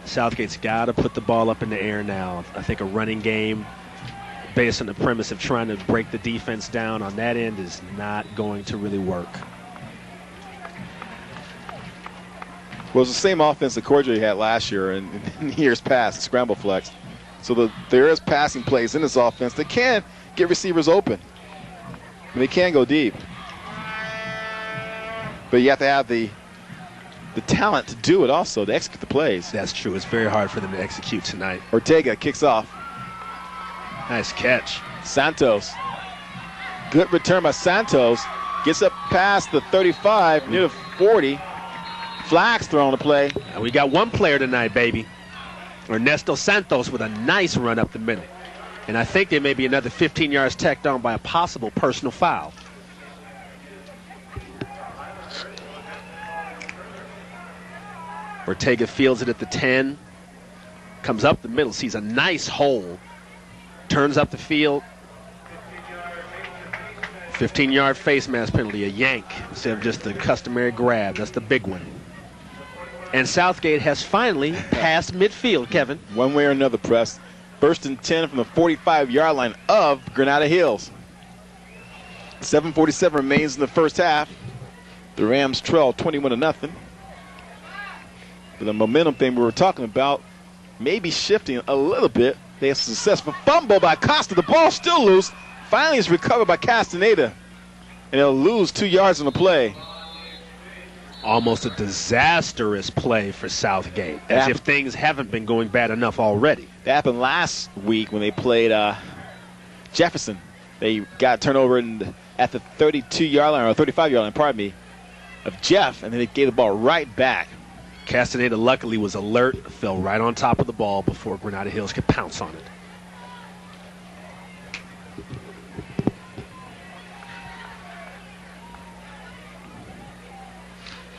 Southgate's got to put the ball up in the air now. I think a running game based on the premise of trying to break the defense down on that end is not going to really work. Well, it's the same offense that Cordray had last year and in years past, scramble flex. So there is passing plays in this offense that can get receivers open. And they can go deep. But you have to have the talent to do it also, to execute the plays. That's true. It's very hard for them to execute tonight. Ortega kicks off. Nice catch. Santos. Good return by Santos. Gets up past the 35, near the 40. Flags thrown to play. And we got one player tonight, baby. Ernesto Santos with a nice run up the middle. And I think there may be another 15 yards tacked on by a possible personal foul. Ortega fields it at the 10. Comes up the middle, sees a nice hole. Turns up the field. 15-yard face mask penalty, a yank instead of just the customary grab. That's the big one. And Southgate has finally passed midfield, Kevin. One way or another, Press. 1st and 10 from the 45-yard line of Granada Hills. 7:47 remains in the first half. The Rams trail 21-0. But the momentum thing we were talking about may be shifting a little bit. They have successful fumble by Costa. The ball still loose. Finally is recovered by Castaneda. And they'll lose 2 yards on the play. Almost a disastrous play for Southgate, as if things haven't been going bad enough already. That happened last week when they played Jefferson. They got a turnover at the 32-yard line, or 35-yard line, pardon me, of Jeff, and then they gave the ball right back. Castaneda luckily was alert, fell right on top of the ball before Granada Hills could pounce on it.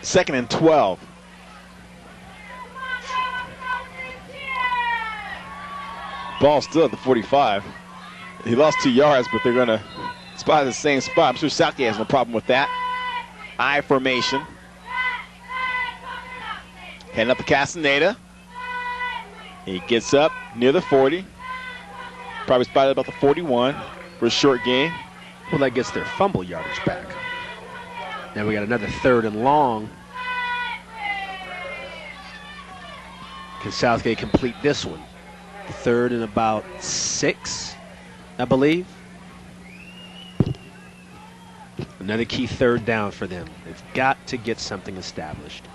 Second and 12. Ball still at the 45. He lost 2 yards, but they're going to spot the same spot. I'm sure Southgate has no problem with that. I formation. Heading up to Castaneda. He gets up near the 40. Probably spotted about the 41 for a short gain. Well, that gets their fumble yardage back. Now we got another 3rd and long. Can Southgate complete this one? 3rd and about 6, I believe. Another key 3rd down for them. They've got to get something established,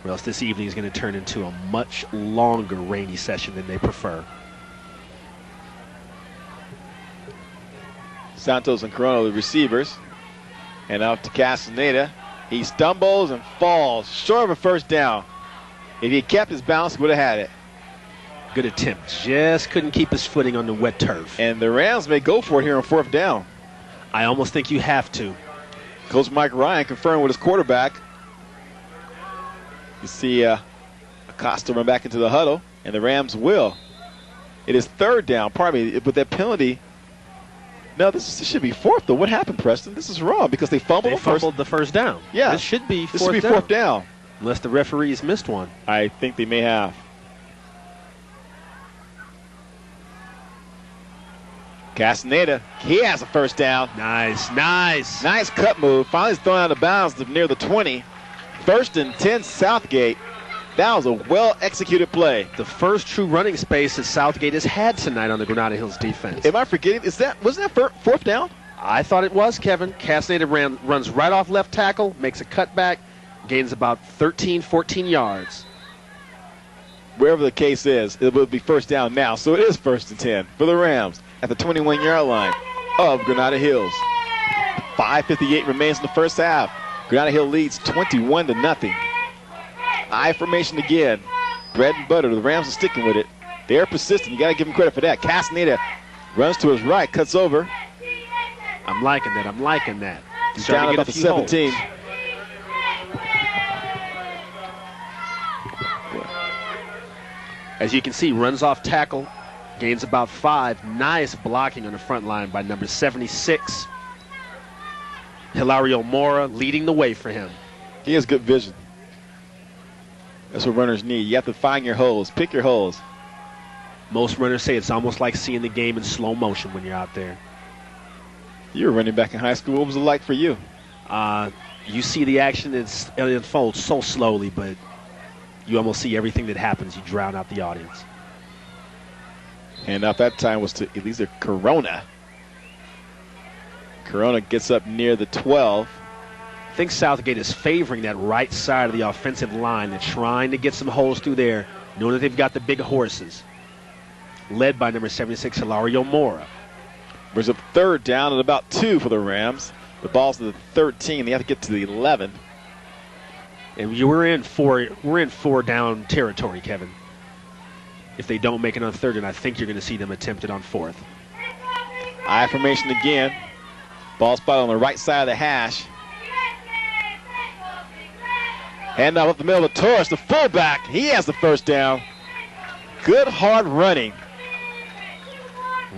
or else this evening is going to turn into a much longer rainy session than they prefer. Santos and Corona, the receivers. And out to Castaneda. He stumbles and falls short of a first down. If he kept his balance, he would have had it. Good attempt. Just couldn't keep his footing on the wet turf. And the Rams may go for it here on 4th down. I almost think you have to. Coach Mike Ryan confirmed with his quarterback. You see Acosta run back into the huddle, and the Rams will. It is 3rd down. Pardon me, but that penalty. No, this should be 4th, though. What happened, Preston? This is wrong because they fumbled the first down. Yeah. This should be 4th down. This should be 4th down. Unless the referees missed one. I think they may have. Castaneda, he has a first down. Nice. Nice cut move. Finally thrown out of bounds near the 20. 1st and 10 Southgate. That was a well-executed play. The first true running space that Southgate has had tonight on the Granada Hills defense. Am I forgetting? Wasn't that fourth down? I thought it was, Kevin. Castaneda runs right off left tackle, makes a cutback, gains about 13, 14 yards. Wherever the case is, it will be first down now. So it is 1st and 10 for the Rams at the 21-yard line of Granada Hills. 5:58 remains in the first half. Granada Hill leads 21-0. I formation again. Bread and butter. The Rams are sticking with it. They're persistent. You got to give them credit for that. Castaneda runs to his right, cuts over. I'm liking that. He's down about the 17. As you can see, runs off tackle, gains about 5. Nice blocking on the front line by number 76. Hilario Mora leading the way for him. He has good vision. That's what runners need. You have to find your holes, pick your holes. Most runners say it's almost like seeing the game in slow motion when you're out there. You were running back in high school. What was it like for you? You see the action, it unfolds so slowly, but you almost see everything that happens. You drown out the audience. And out that time was to Elisa Corona. Corona gets up near the 12. I think Southgate is favoring that right side of the offensive line. They're trying to get some holes through there, knowing that they've got the big horses. Led by number 76, Hilario Mora. There's a 3rd down and about 2 for the Rams. The ball's to the 13. They have to get to the 11. And we're in four down territory, Kevin. If they don't make it on 3rd, and I think you're going to see them attempt it on 4th. I formation again. Ball spot on the right side of the hash. Handoff up the middle of Torres, the fullback. He has the first down. Good hard running.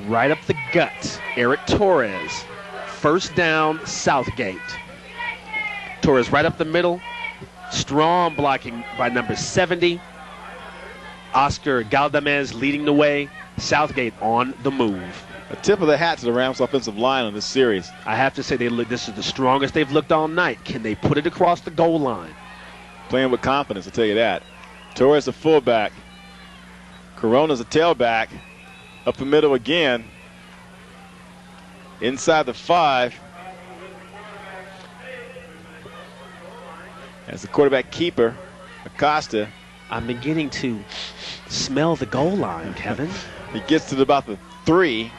Right up the gut, Eric Torres. First down, Southgate. Torres right up the middle. Strong blocking by number 70. Oscar Galdamez leading the way. Southgate on the move. A tip of the hat to the Rams offensive line on this series. I have to say, this is the strongest they've looked all night. Can they put it across the goal line? Playing with confidence, I'll tell you that. Torres the fullback. Corona's a tailback. Up the middle again. Inside the 5. As the quarterback keeper, Acosta. I'm beginning to smell the goal line, Kevin. He gets to about the 3.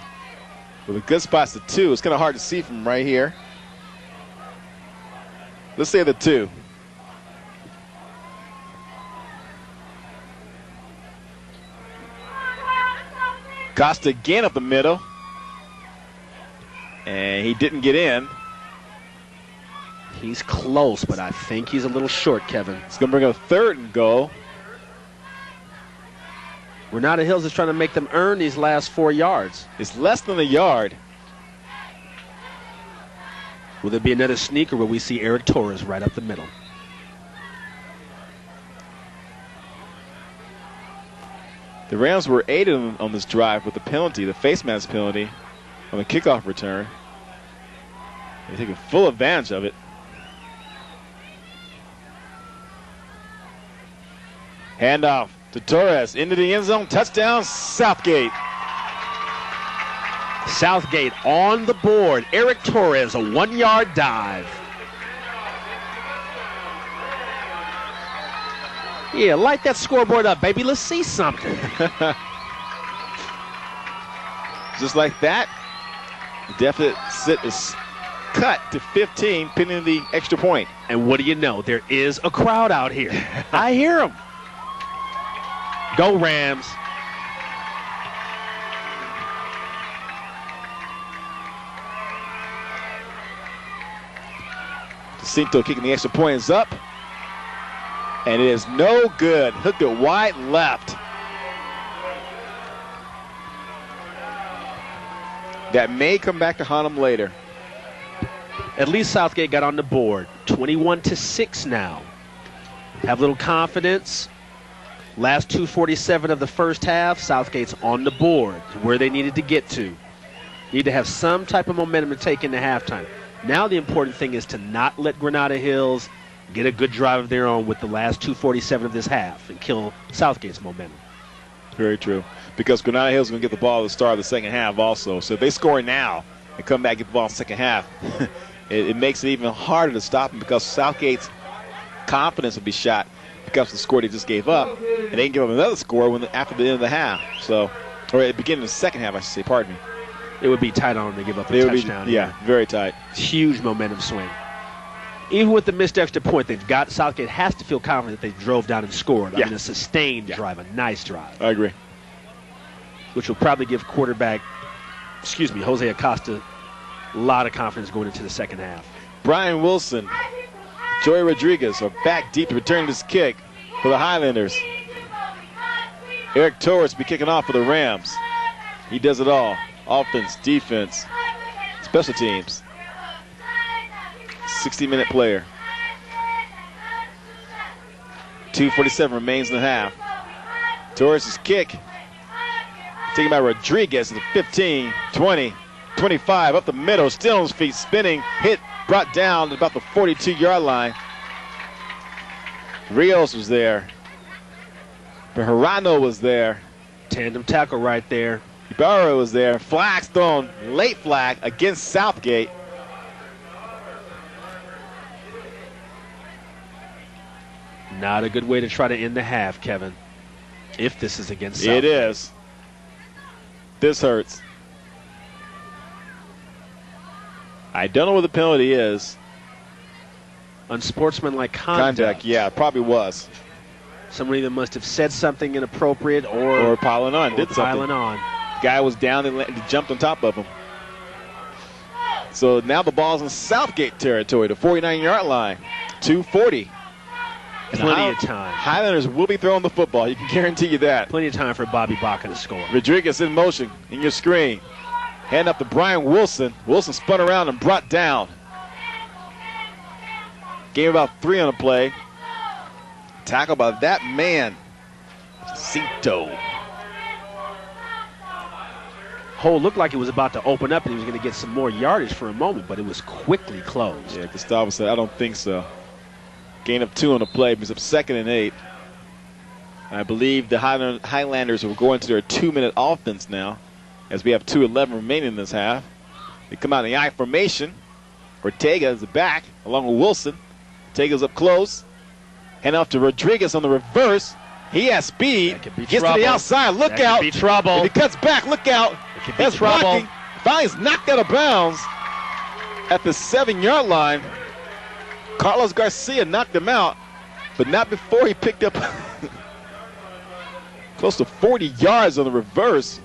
With a good spots to 2. It's kind of hard to see from right here. Let's say the 2. Costa again up the middle. And he didn't get in. He's close, but I think he's a little short, Kevin. It's going to bring up 3rd and goal. Granada Hills is trying to make them earn these last 4 yards. It's less than a yard. Will there be another sneak, or will we see Eric Torres right up the middle? The Rams were aided on this drive with the penalty, the face mask penalty, on the kickoff return. They're taking full advantage of it. Handoff to Torres into the end zone. Touchdown, Southgate. Southgate on the board. Eric Torres, a 1-yard dive. Yeah, light that scoreboard up, baby. Let's see something. Just like that, the deficit is cut to 15, pending the extra point. And what do you know? There is a crowd out here. I hear them. Go Rams. Jacinto kicking the extra point is up. And it is no good. Hooked it wide left. That may come back to haunt him later. At least Southgate got on the board. 21-6 now. Have a little confidence. Last 2:47 of the first half, Southgate's on the board, where they needed to get to. Need to have some type of momentum to take into halftime. Now the important thing is to not let Granada Hills get a good drive of their own with the last 2:47 of this half and kill Southgate's momentum. Very true. Because Granada Hills is going to get the ball at the start of the second half also. So if they score now and come back and get the ball in the second half, it makes it even harder to stop them because Southgate's confidence will be shot because of the score they just gave up. And they can give up another score after the end of the half. So, or at the beginning of the second half, I should say. Pardon me. It would be tight on them to give up a touchdown. Yeah, very tight. Huge momentum swing. Even with the missed extra point, Southgate has to feel confident that they drove down and scored. I mean, a sustained drive, a nice drive. I agree. Which will probably give Jose Acosta a lot of confidence going into the second half. Brian Wilson, Joey Rodriguez are back deep to return this kick for the Highlanders. Eric Torres will be kicking off for the Rams. He does it all. Offense, defense, special teams. 60-minute player. 2:47 remains in the half. Torres' kick taken by Rodriguez at the 15, 20, 25, up the middle, still on his feet, spinning, hit, brought down at about the 42-yard line. Rios was there. Bejarano was there. Tandem tackle right there. Ibarra was there. Flags thrown, late flag against Southgate. Not a good way to try to end the half, Kevin, if this is against Southgate. It is. This hurts. I don't know what the penalty is. Unsportsmanlike conduct. Yeah, it probably was. Somebody that must have said something inappropriate or piling on. Did something. Piling on. Guy was down and jumped on top of him. So now the ball's in Southgate territory, the 49-yard line. 2:40. Plenty of time. Highlanders will be throwing the football. You can guarantee you that. Plenty of time for Bobby Baca to score. Rodriguez in motion in your screen. Hand up to Brian Wilson. Wilson spun around and brought down. Gave about 3 on the play. Tackled by that man, Cinto. Hole looked like it was about to open up and he was going to get some more yardage for a moment, but it was quickly closed. Yeah, Gustavo said, I don't think so. Gain of 2 on the play. He's up 2nd and 8. I believe the Highlanders will go into their 2-minute offense now as we have 2:11 remaining in this half. They come out in the I formation. Ortega is the back along with Wilson. Ortega's up close. Hand off to Rodriguez on the reverse. He has speed. Gets to the outside. Look out. Could be trouble. If he cuts back, look out. That's trouble. Finally knocked out of bounds at the 7-yard line. Carlos Garcia knocked him out, but not before he picked up close to 40 yards on the reverse.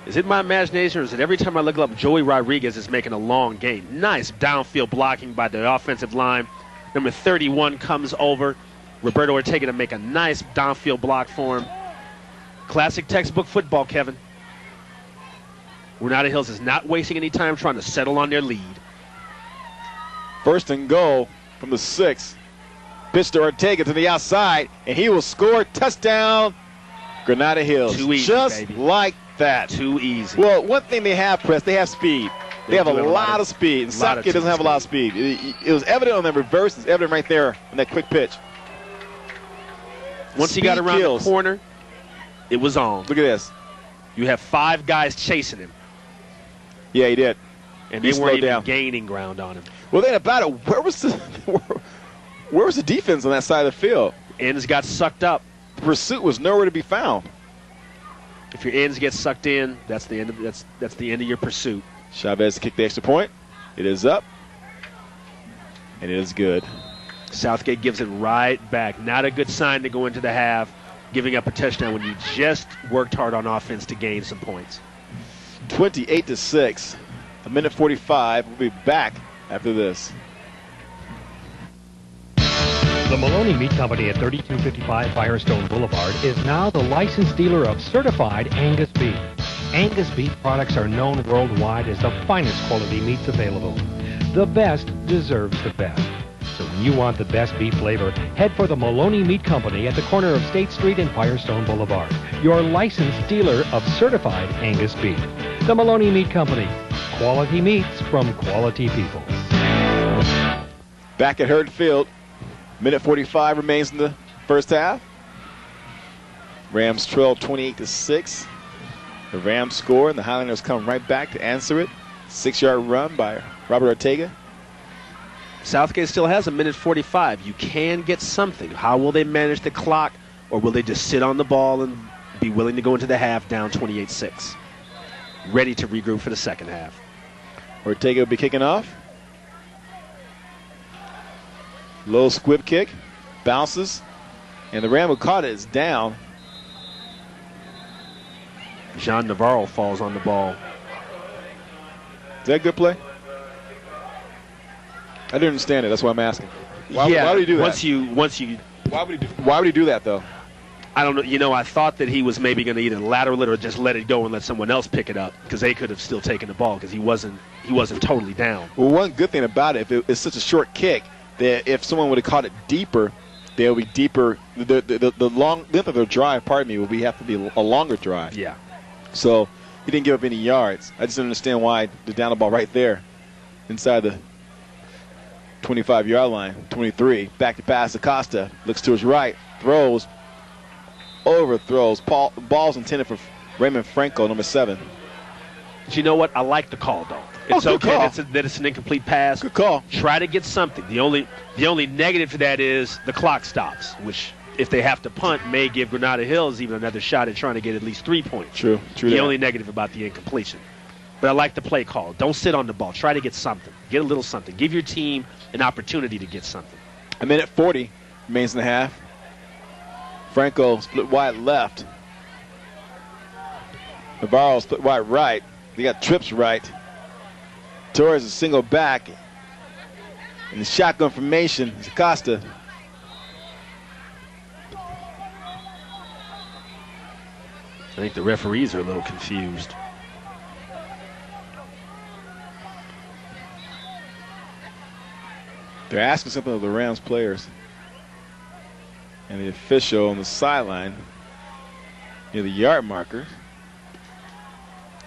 Is it my imagination or is it every time I look up, Joey Rodriguez is making a long gain? Nice downfield blocking by the offensive line. Number 31 comes over. Roberto Ortega to make a nice downfield block for him. Classic textbook football, Kevin. Granada Hills is not wasting any time trying to settle on their lead. 1st and goal from the 6. Pitch to Ortega to the outside, and he will score. Touchdown, Granada Hills. Too easy, just baby. like that. Too easy. Well, one thing they have, Press, they have speed. They have a lot of speed. And Southgate doesn't have a lot of speed. It was evident on the reverse. It's evident right there on that quick pitch. Once he got around the corner, it was on. Look at this. You have 5 guys chasing him. Yeah, he did. And they weren't even gaining ground on him. Well, then about it, where was the defense on that side of the field? Ends got sucked up. The pursuit was nowhere to be found. If your ends get sucked in, that's the end of that's the end of your pursuit. Chavez kicked the extra point. It is up. And it is good. Southgate gives it right back. Not a good sign to go into the half, giving up a touchdown when you just worked hard on offense to gain some points. 28-6. 1:45. We'll be back after this. The Maloney Meat Company at 3255 Firestone Boulevard is now the licensed dealer of certified Angus beef. Angus beef products are known worldwide as the finest quality meats available. The best deserves the best. So when you want the best beef flavor, head for the Maloney Meat Company at the corner of State Street and Firestone Boulevard, your licensed dealer of certified Angus beef. The Maloney Meat Company. Quality meats from quality people. Back at Hurd Field, minute 45 remains in the first half. Rams trail 28-6. The Rams score, and the Highlanders come right back to answer it. 6-yard run by Robert Ortega. Southgate still has a minute 45. You can get something. How will they manage the clock, or will they just sit on the ball and be willing to go into the half down 28-6? Ready to regroup for the second half. Ortega will be kicking off. Low squib kick. Bounces. And the Ram who caught it is down. Jean Navarro falls on the ball. Is that a good play? I didn't understand it. That's why I'm asking. Why would he do that? Why would he do that, though? I don't know. You know, I thought that he was maybe going to either lateral it or just let it go and let someone else pick it up, because they could have still taken the ball because he wasn't totally down. Well, one good thing about it, if it's such a short kick, that if someone would have caught it deeper, they'll be deeper. The long length of their drive, would have to be a longer drive. Yeah. So he didn't give up any yards. I just don't understand why the down the ball right there inside the 25-yard line, 23. Back to pass. Acosta looks to his right, throws, overthrows. Ball's intended for Raymond Franco, number 7. But you know what? I like the call, though. It's okay that it's an incomplete pass. Good call. Try to get something. The only negative to that is the clock stops, which if they have to punt may give Granada Hills even another shot at trying to get at least 3 points. True. The only negative about the incompletion. But I like the play call. Don't sit on the ball. Try to get something. Get a little something. Give your team an opportunity to get something. A minute 40 remains in the half. Franco split wide left. Navarro split wide right. They got trips right. Torres is single back. In the shotgun formation is Acosta. I think the referees are a little confused. They're asking something of the Rams players. And the official on the sideline near the yard marker.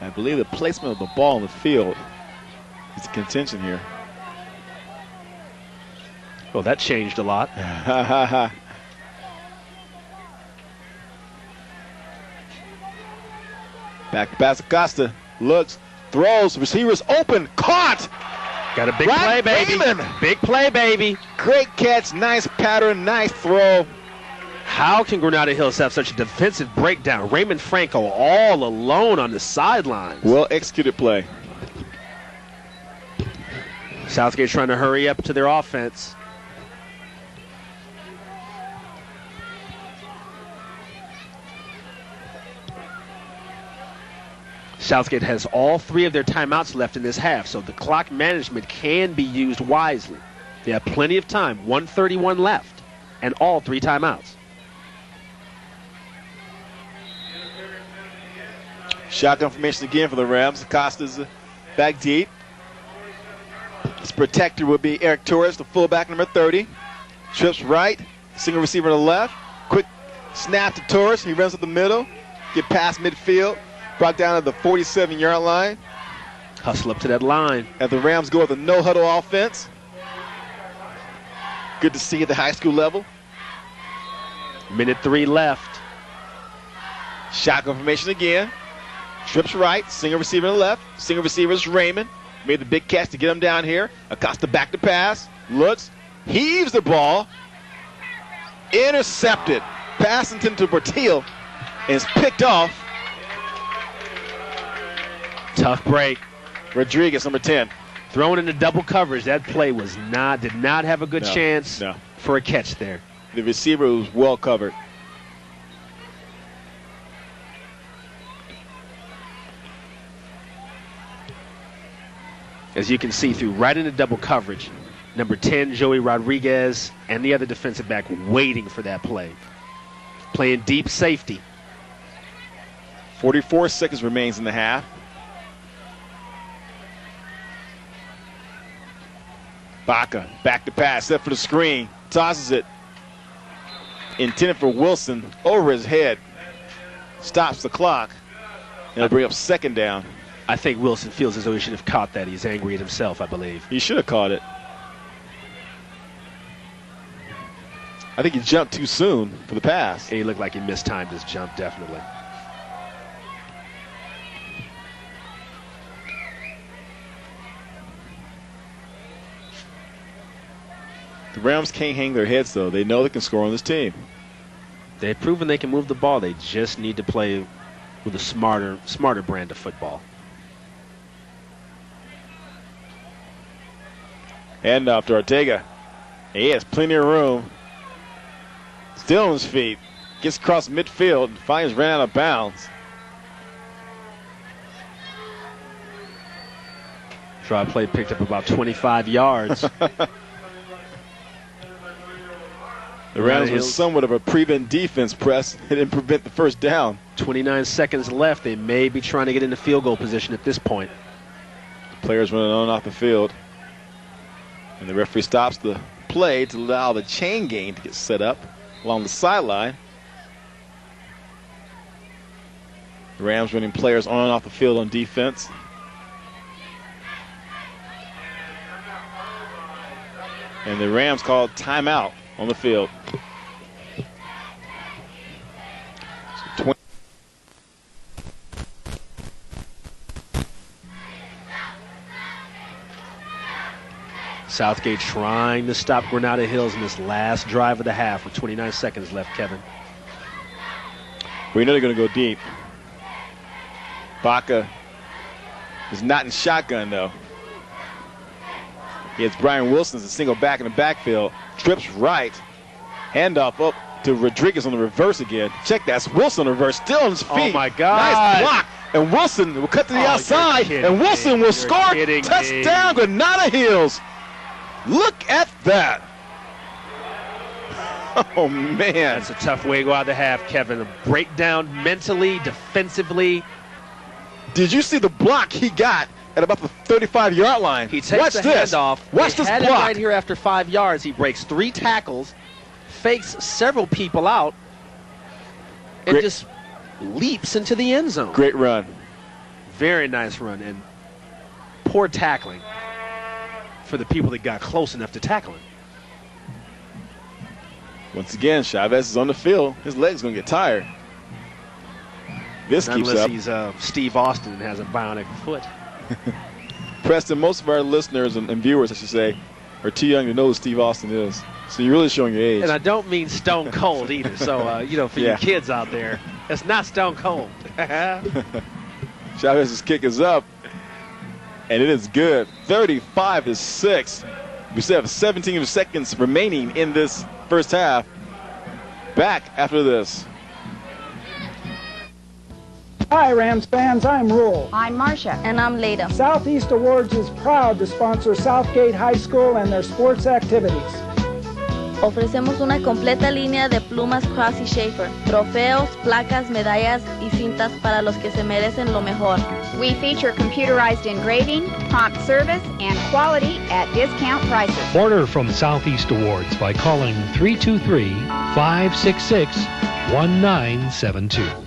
I believe the placement of the ball on the field is the contention here. Well, that changed a lot. Back to pass. Acosta looks, throws, receivers open, caught! Got a big play, baby. Big play, baby. Great catch, nice pattern, nice throw. How can Granada Hills have such a defensive breakdown? Raymond Franco all alone on the sidelines. Well executed play. Southgate's trying to hurry up to their offense. Southgate has all 3 of their timeouts left in this half, so the clock management can be used wisely. They have plenty of time, 1:31 left, and all 3 timeouts. Shotgun formation again for the Rams. Acosta's back deep. His protector would be Eric Torres, the fullback, number 30. Trips right, single receiver to the left. Quick snap to Torres. He runs up the middle, get past midfield. Brought down to the 47-yard line. Hustle up to that line. As the Rams go with a no-huddle offense. Good to see at the high school level. Minute 3 left. Shotgun formation again. Trips right, single receiver to the left. Single receiver is Raymond. Made the big catch to get him down here. Acosta back to pass. Looks, heaves the ball. Intercepted. Pass intended to Portillo. And it's picked off. Tough break. Rodriguez, number 10. Thrown into double coverage. That play did not have a good chance for a catch there. The receiver was well covered. As you can see, through right into double coverage, number 10, Joey Rodriguez, and the other defensive back waiting for that play. Playing deep safety. 44 seconds remains in the half. Baca, back to pass, set for the screen, tosses it. Intended for Wilson, over his head. Stops the clock. It'll bring up second down. I think Wilson feels as though he should have caught that. He's angry at himself, I believe. He should have caught it. I think he jumped too soon for the pass. He looked like he mistimed his jump, definitely. The Rams can't hang their heads, though. They know they can score on this team. They've proven they can move the ball. They just need to play with a smarter brand of football. Hand off to Ortega. He has plenty of room. Still on his feet. Gets across midfield and finds ran out of bounds. Try play picked up about 25 yards. The Rams were somewhat of a prevent defense press. It didn't prevent the first down. 29 seconds left. They may be trying to get into field goal position at this point. The players running on off the field. And the referee stops the play to allow the chain game to get set up along the sideline. The Rams running players on and off the field on defense. And the Rams called timeout on the field. Southgate trying to stop Granada Hills in this last drive of the half with 29 seconds left, Kevin. We know they're going to go deep. Baca is not in shotgun, though. He has Brian Wilson as a single back in the backfield. Trips right. Handoff up to Rodriguez on the reverse again. Check that. It's Wilson on the reverse. Still on his feet. Oh, my God. Nice block. And Wilson will cut to the outside. And Wilson will score. Touchdown, Granada Hills. Look at that. Oh, man. That's a tough way to go out of the half, Kevin. A breakdown mentally, defensively. Did you see the block he got at about the 35-yard line? He takes the handoff. Watch this block. Right here after 5 yards. He breaks 3 tackles, fakes several people out, and just leaps into the end zone. Great run. Very nice run, and poor tackling for the people that got close enough to tackle him. Once again, Chavez is on the field. His leg's going to get tired. This keeps up. Unless he's Steve Austin and has a bionic foot. Preston, most of our listeners and viewers, I should say, are too young to know who Steve Austin is. So you're really showing your age. And I don't mean Stone Cold either. So, for you kids out there, it's not Stone Cold. Chavez's kick is up, and it is good. 35-6. We still have 17 seconds remaining in this first half. Back after this. Hi, Rams fans. I'm Rule. I'm Marcia. And I'm Leda. Southeast Awards is proud to sponsor Southgate High School and their sports activities. Ofrecemos una completa línea de plumas Cross y Schaefer, trofeos, placas, medallas y cintas para los que se merecen lo mejor. We feature computerized engraving, prompt service, and quality at discount prices. Order from Southeast Awards by calling 323-566-1972.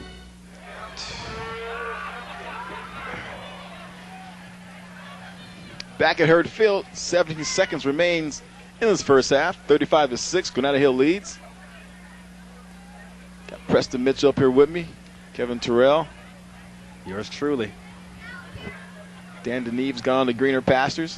Back at Hurd Field, 17 seconds remains in this first half. 35-6, Granada Hill leads. Got Preston Mitchell up here with me. Kevin Terrell. Yours truly. Dan DeNeve's gone to greener pastures.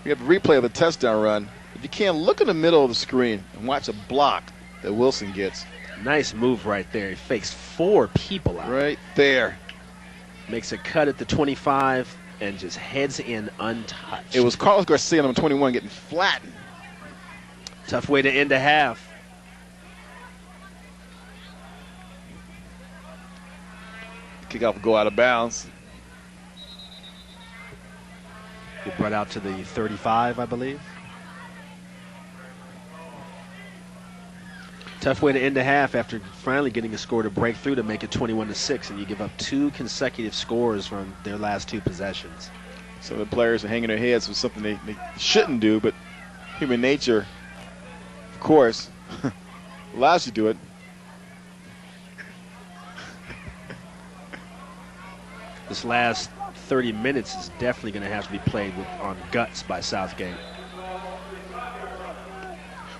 We have a replay of the touchdown run. If you can, look in the middle of the screen and watch a block that Wilson gets. Nice move right there. He fakes 4 people out. Right there. Makes a cut at the 25. And just heads in untouched. It was Carlos Garcia, number 21, getting flattened. Tough way to end a half. Kickoff will go out of bounds. Get brought out to the 35, I believe. Tough way to end a half after finally getting a score to break through to make it 21-6, and you give up 2 consecutive scores from their last 2 possessions. Some of the players are hanging their heads with something they shouldn't do, but human nature, of course, allows you to do it. This last 30 minutes is definitely going to have to be played on guts by Southgate.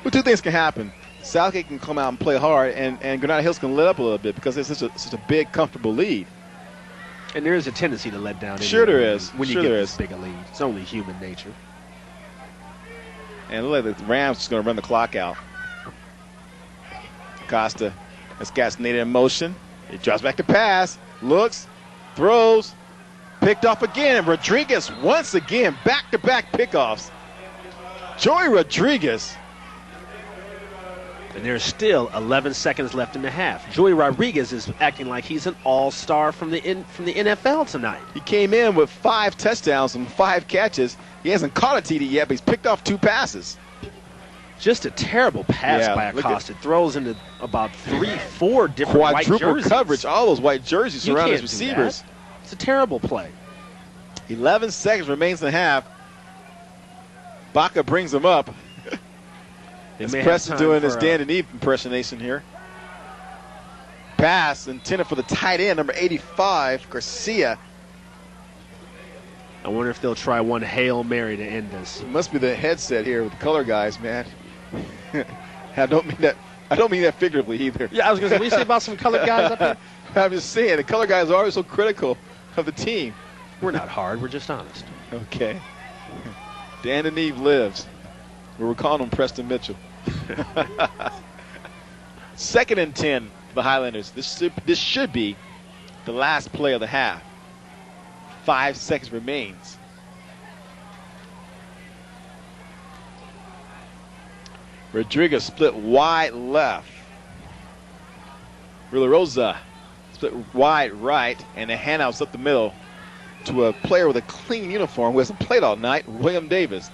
Well, two things can happen. Southgate can come out and play hard, and Granada Hills can let up a little bit because it's such a big, comfortable lead. And there is a tendency to let down. Sure there is. When you get this big a lead. It's only human nature. And look, the Rams just going to run the clock out. Costa has Castaneda in motion. He drops back to pass, looks, throws, picked off again. Rodriguez once again, back-to-back pickoffs. Joey Rodriguez. And there's still 11 seconds left in the half. Joey Rodriguez is acting like he's an all-star from the NFL tonight. He came in with 5 touchdowns and 5 catches. He hasn't caught a TD yet, but he's picked off 2 passes. Just a terrible pass by Acosta. Throws into about 3-4 different white jerseys. Quadruple coverage, all those white jerseys surround his receivers. It's a terrible play. 11 seconds remains in the half. Baca brings him up. As Preston doing his Dan Deneve impersonation here. Pass intended for the tight end, number 85, Garcia. I wonder if they'll try one Hail Mary to end this. It must be the headset here with the color guys, man. I don't mean that figuratively either. Yeah, I was going to say, what do you say about some colored guys up here? I'm just saying, the color guys are always so critical of the team. We're not hard, we're just honest. Okay. Dan Deneve lives. We're calling him Preston Mitchell. 2nd and 10 for the Highlanders. This should be the last play of the half. 5 seconds remains. Rodriguez split wide left. Rosa split wide right, and the handout's up the middle to a player with a clean uniform who hasn't played all night, William Davis.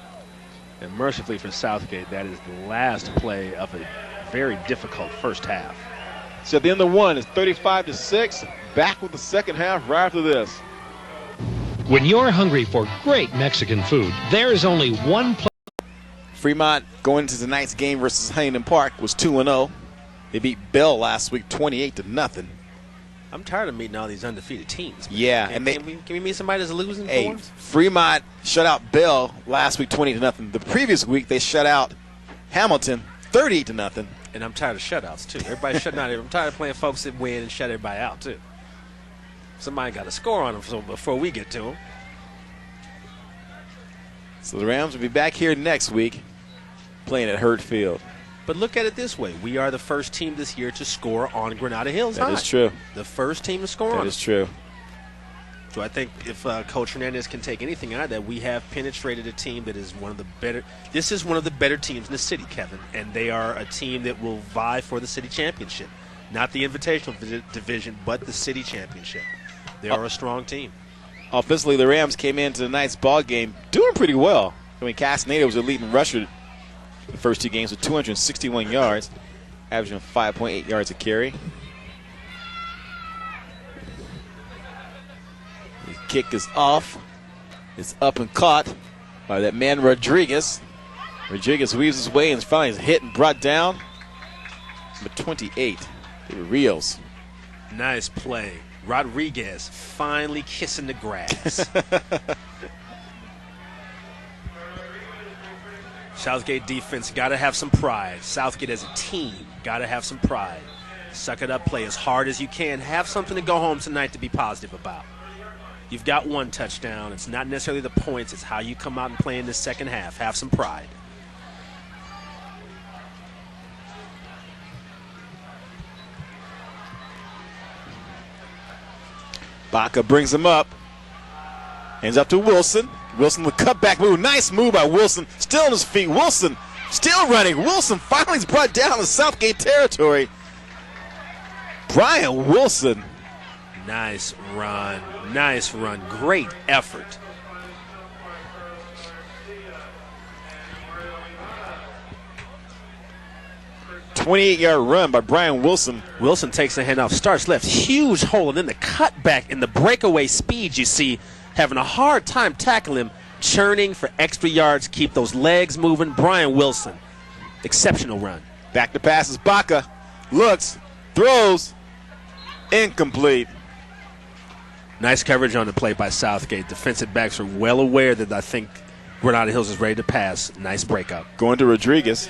And mercifully for Southgate, that is the last play of a very difficult first half. So at the end of one, it's 35-6. Back with the second half right after this. When you're hungry for great Mexican food, there is only one place. Fremont going into tonight's game versus Huntington Park was 2-0. They beat Bell last week 28-0. I'm tired of meeting all these undefeated teams. Man. Yeah, can we meet somebody that's losing? Hey, Fremont shut out Bell last week 20-0. The previous week they shut out Hamilton 38-0. And I'm tired of shutouts too. Everybody's shutting out. I'm tired of playing folks that win and shut everybody out too. Somebody got to score on them before we get to them. So the Rams will be back here next week playing at Hurt Field. But look at it this way. We are the first team this year to score on Granada Hills High. That is true. The first team to score on it. That is true. So I think if Coach Hernandez can take anything out of that, we have penetrated a team that is one of the better. This is one of the better teams in the city, Kevin. And they are a team that will vie for the city championship. Not the invitational division, but the city championship. They are a strong team. Offensively, the Rams came into tonight's ball game doing pretty well. I mean, Castaneda was the leading rusher the first 2 games with 261 yards, averaging 5.8 yards a carry. The kick is off. It's up and caught by that man Rodriguez. Rodriguez weaves his way and finally is hit and brought down. Number 28, David Rios. Nice play. Rodriguez finally kissing the grass. Southgate defense got to have some pride. Southgate as a team got to have some pride. Suck it up, play as hard as you can. Have something to go home tonight to be positive about. You've got 1 touchdown. It's not necessarily the points. It's how you come out and play in the second half. Have some pride. Baca brings him up. Hands up to Wilson. Wilson with cutback move. Nice move by Wilson. Still on his feet. Wilson still running. Wilson finally is brought down to Southgate territory. Brian Wilson. Nice run. Nice run. Great effort. .28-yard run by Brian Wilson. Wilson takes the handoff, starts left, huge hole, and then the cutback and the breakaway speed you see, having a hard time tackling him, churning for extra yards, keep those legs moving. Brian Wilson, exceptional run. Back to passes. Baca looks, throws, incomplete. Nice coverage on the play by Southgate. Defensive backs are well aware that I think Granada Hills is ready to pass. Nice breakout. Going to Rodriguez.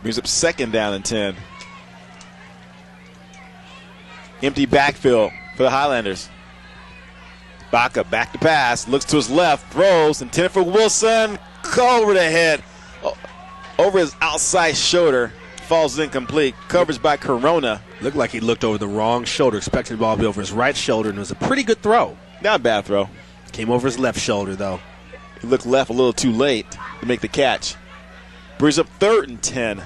Brings up 2nd down and 10. Empty backfield for the Highlanders. Baca back to pass, looks to his left, throws, intended for Wilson, over the head, over his outside shoulder, falls incomplete. Coverage by Corona. Looked like he looked over the wrong shoulder, expecting the ball to be over his right shoulder, and it was a pretty good throw. Not a bad throw. Came over his left shoulder, though. He looked left a little too late to make the catch. Brings up 3rd and 10.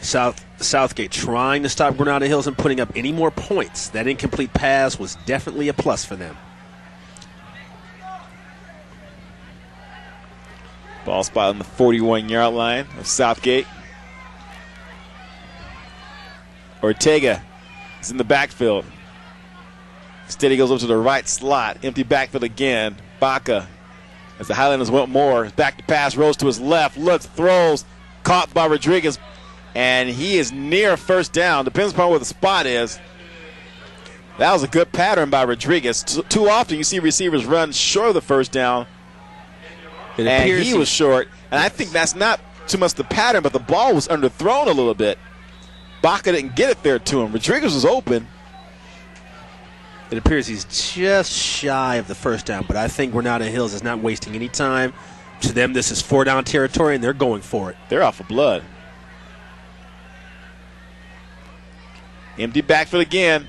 Southgate trying to stop Granada Hills and putting up any more points. That incomplete pass was definitely a plus for them. Ball spot on the 41-yard line of Southgate. Ortega is in the backfield. Steady goes up to the right slot. Empty backfield again. Baca, as the Highlanders want more. Back to pass, rolls to his left, looks, throws, caught by Rodriguez, and he is near 1st down. Depends upon where the spot is. That was a good pattern by Rodriguez. Too often you see receivers run short of the 1st down, and he was short. And I think that's not too much the pattern, but the ball was underthrown a little bit. Baca didn't get it there to him. Rodriguez was open. It appears he's just shy of the 1st down, but I think Granada Hills is not wasting any time. To them, this is 4-down territory, and they're going for it. They're off of blood. Empty backfield again.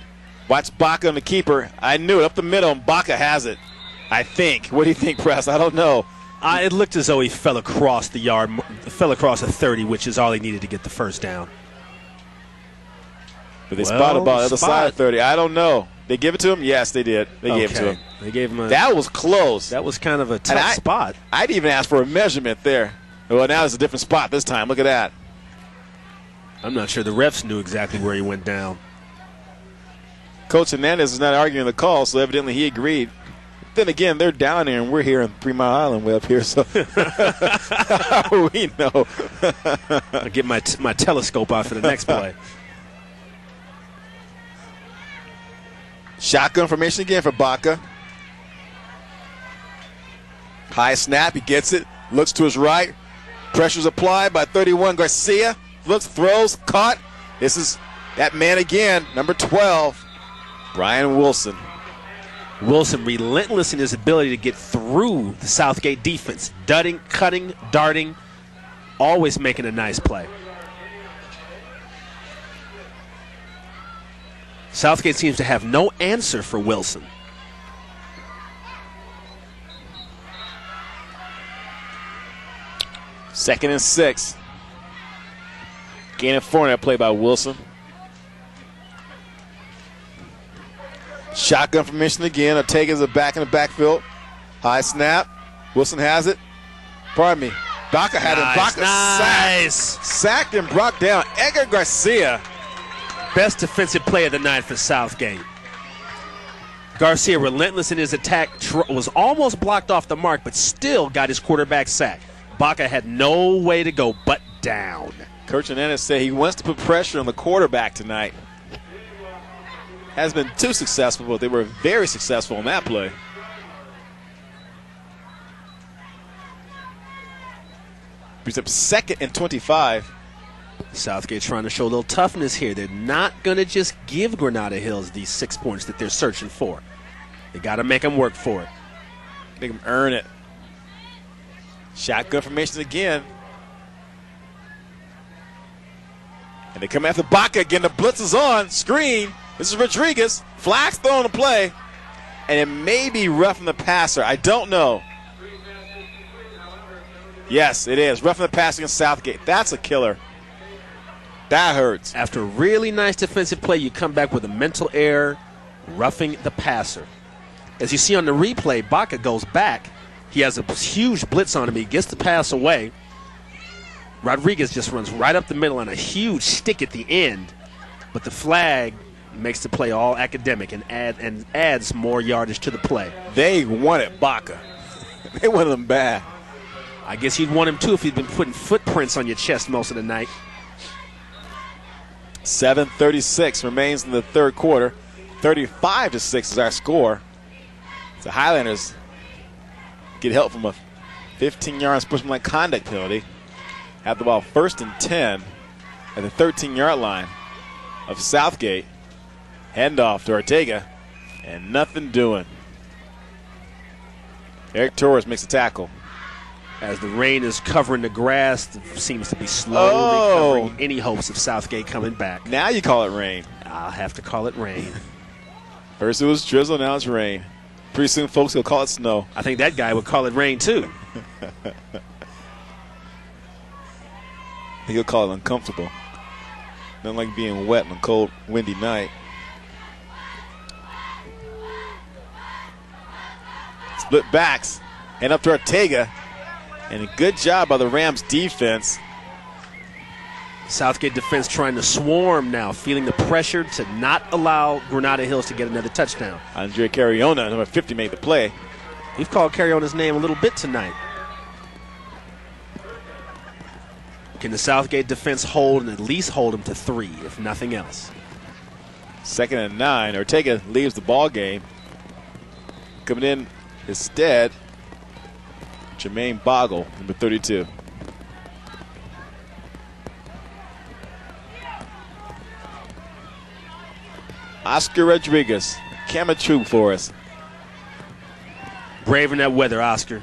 Watch Baca on the keeper. I knew it. Up the middle, and Baca has it, I think. What do you think, Press? I don't know. It looked as though he fell across the yard, fell across a 30, which is all he needed to get the 1st down. But they spotted the ball on the other side of 30. I don't know. They give it to him? Yes, they did. They gave it to him. They gave him a. That was close. That was kind of a tough spot. I'd even ask for a measurement there. Well, now it's a different spot this time. Look at that. I'm not sure the refs knew exactly where he went down. Coach Hernandez is not arguing the call, so evidently he agreed. Then again, they're down here, and we're here in 3 Mile Island way up here, so we know. I'll get my telescope out for the next play. Shotgun formation again for Baca. High snap, he gets it, looks to his right. Pressure's applied by 31 Garcia. Looks, throws, caught. This is that man again, number 12, Brian Wilson. Wilson relentless in his ability to get through the Southgate defense. Dudding, cutting, darting, always making a nice play. Southgate seems to have no answer for Wilson. Second and 6. Gain of 4 in that play by Wilson. Shotgun formation again. Ortega's back in the backfield. High snap. Wilson has it. Pardon me. Baca had him. Baca sacked and brought down. Edgar Garcia. Best defensive play of the night for Southgate. Garcia, relentless in his attack, was almost blocked off the mark, but still got his quarterback sacked. Baca had no way to go but down. Coach Hernandez said he wants to put pressure on the quarterback tonight. Hasn't been too successful, but they were very successful in that play. Brings up 2nd and 25. Southgate trying to show a little toughness here. They're not going to just give Granada Hills these 6 points that they're searching for. They got to make them work for it. Make them earn it. Shotgun formation again. And they come after Baca again. The blitz is on. Screen. This is Rodriguez. Flags thrown to play. And it may be roughing the passer. I don't know. Yes, it is. Roughing the passer against Southgate. That's a killer. That hurts. After a really nice defensive play, you come back with a mental error, roughing the passer. As you see on the replay, Baca goes back. He has a huge blitz on him. He gets the pass away. Rodriguez just runs right up the middle on a huge stick at the end. But the flag makes the play all academic and adds more yardage to the play. They wanted Baca. They wanted him bad. I guess you'd want him too if he'd been putting footprints on your chest most of the night. 7:36 remains in the third quarter. 35-6 is our score. The Highlanders get help from a 15-yard unsportsmanlike conduct penalty. Have the ball 1st and 10 at the 13-yard line of Southgate. Handoff to Ortega, and nothing doing. Eric Torres makes a tackle. As the rain is covering the grass, it seems to be slowly covering any hopes of Southgate coming back. Now you call it rain. I'll have to call it rain. First it was drizzle, now it's rain. Pretty soon folks will call it snow. I think that guy would call it rain too. He'll call it uncomfortable. Nothing like being wet on a cold, windy night. Split backs, and up to Ortega. And a good job by the Rams defense. Southgate defense trying to swarm now, feeling the pressure to not allow Granada Hills to get another touchdown. Andrea Carriona, number 50, made the play. We've called Carriona's name a little bit tonight. Can the Southgate defense hold and at least hold them to 3, if nothing else? 2nd and 9. Ortega leaves the ball game. Coming in instead, Jermaine Boggle, number 32. Oscar Rodriguez, camera true for us. Braving that weather, Oscar.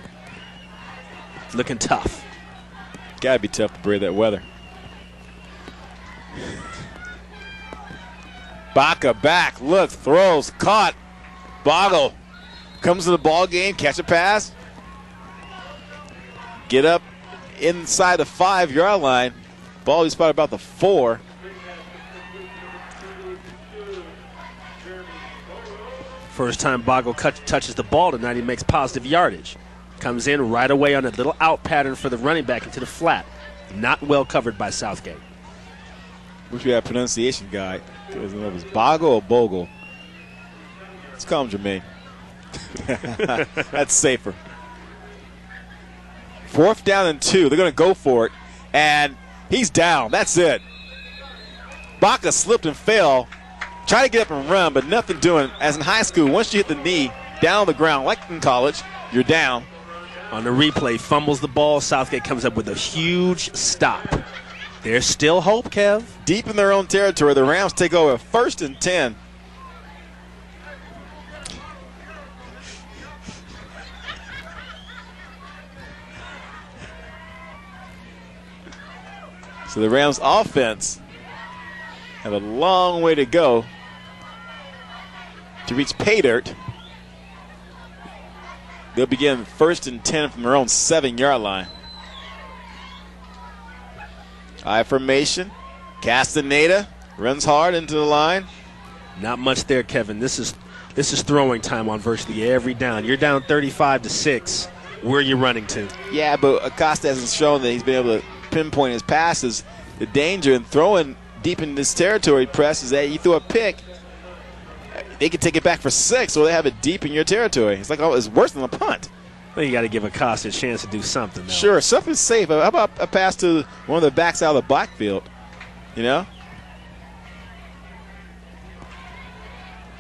Looking tough. Gotta be tough to brave that weather. Baca back, look, throws, caught. Boggle comes to the ball game, catch a pass. Get up inside the 5-yard line. Ball is spotted about the 4. First time Boggle touches the ball tonight, he makes positive yardage. Comes in right away on a little out pattern for the running back into the flat. Not well covered by Southgate. Wish we had a pronunciation guide. It was Boggle or Bogle. Let's call him Jermaine. That's safer. 4th down and 2. They're going to go for it. And he's down. That's it. Baca slipped and fell. Try to get up and run, but nothing doing. As in high school, once you hit the knee, down on the ground, like in college, you're down. On the replay, fumbles the ball. Southgate comes up with a huge stop. There's still hope, Kev. Deep in their own territory, the Rams take over 1st and 10. So the Rams offense have a long way to go to reach pay dirt. They'll begin 1st and 10 from their own 7-yard line. I formation. Castaneda runs hard into the line. Not much there, Kevin. This is throwing time on virtually every down. You're down 35-6. Where are you running to? Yeah, but Acosta hasn't shown that he's been able to pinpoint his passes. The danger in throwing deep in this territory press is that you throw a pick, they can take it back for 6, or they have it deep in your territory. It's like, oh, it's worse than a punt. Well, you got to give Acosta a chance to do something, though. Sure, something's safe. How about a pass to one of the backs out of the backfield? You know?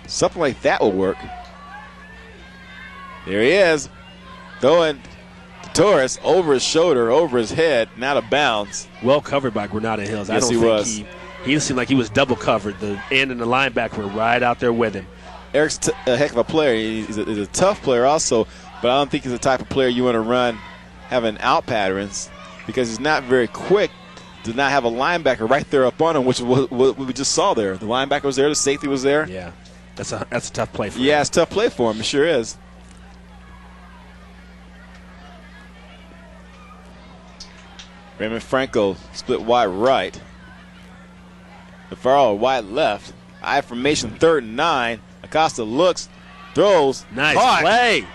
Something like that will work. There he is. Throwing Torres over his shoulder, over his head, and out of bounds. Well covered by Granada Hills. Yes, he was. He seemed like he was double covered. The end and the linebacker were right out there with him. Eric's a heck of a player. He's a tough player also, but I don't think he's the type of player you want to run having out patterns because he's not very quick. Did not have a linebacker right there up on him, which is what we just saw there. The linebacker was there. The safety was there. Yeah, that's a tough play for him. Yeah, it's a tough play for him. It sure is. Raymond Franco split wide right. Navarro wide left. I formation 3rd and 9. Acosta looks, throws. Nice caught. play.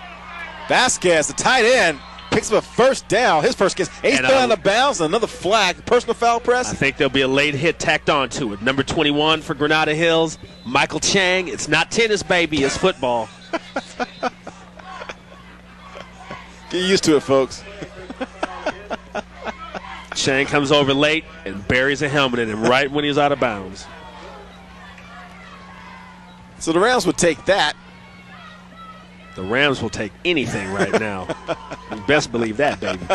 Vasquez, the tight end, picks up a 1st down. His first catch. He's still out of bounds. Another flag. Personal foul press. I think there'll be a late hit tacked on to it. Number 21 for Granada Hills, Michael Chang. It's not tennis, baby. It's football. Get used to it, folks. Chang comes over late and buries a helmet in him right when he's out of bounds. So the Rams would take that. The Rams will take anything right now. You best believe that, baby.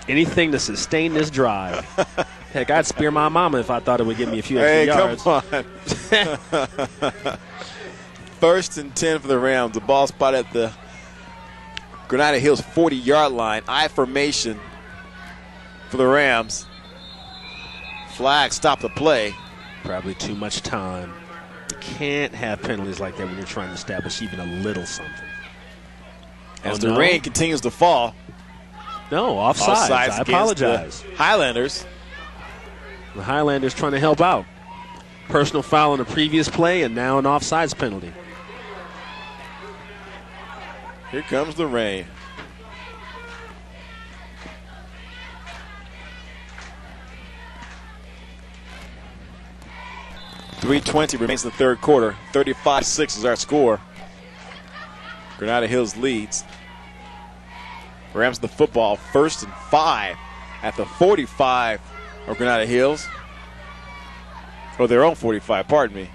Anything to sustain this drive. Heck, I'd spear my mama if I thought it would give me a few extra yards. Come on. 1st and 10 for the Rams. The ball spot at the Granada Hills 40-yard line. I formation for the Rams. Flag, stop the play. Probably too much time. You can't have penalties like that when you're trying to establish even a little something. As the rain continues to fall. No, offsides. I apologize. Highlanders. The Highlanders trying to help out. Personal foul on the previous play and now an offsides penalty. Here comes the rain. .320 remains in the third quarter. 35-6 is our score. Granada Hills leads. Rams the football, 1st and 5 at the 45 of Granada Hills. Or their own 45, pardon me.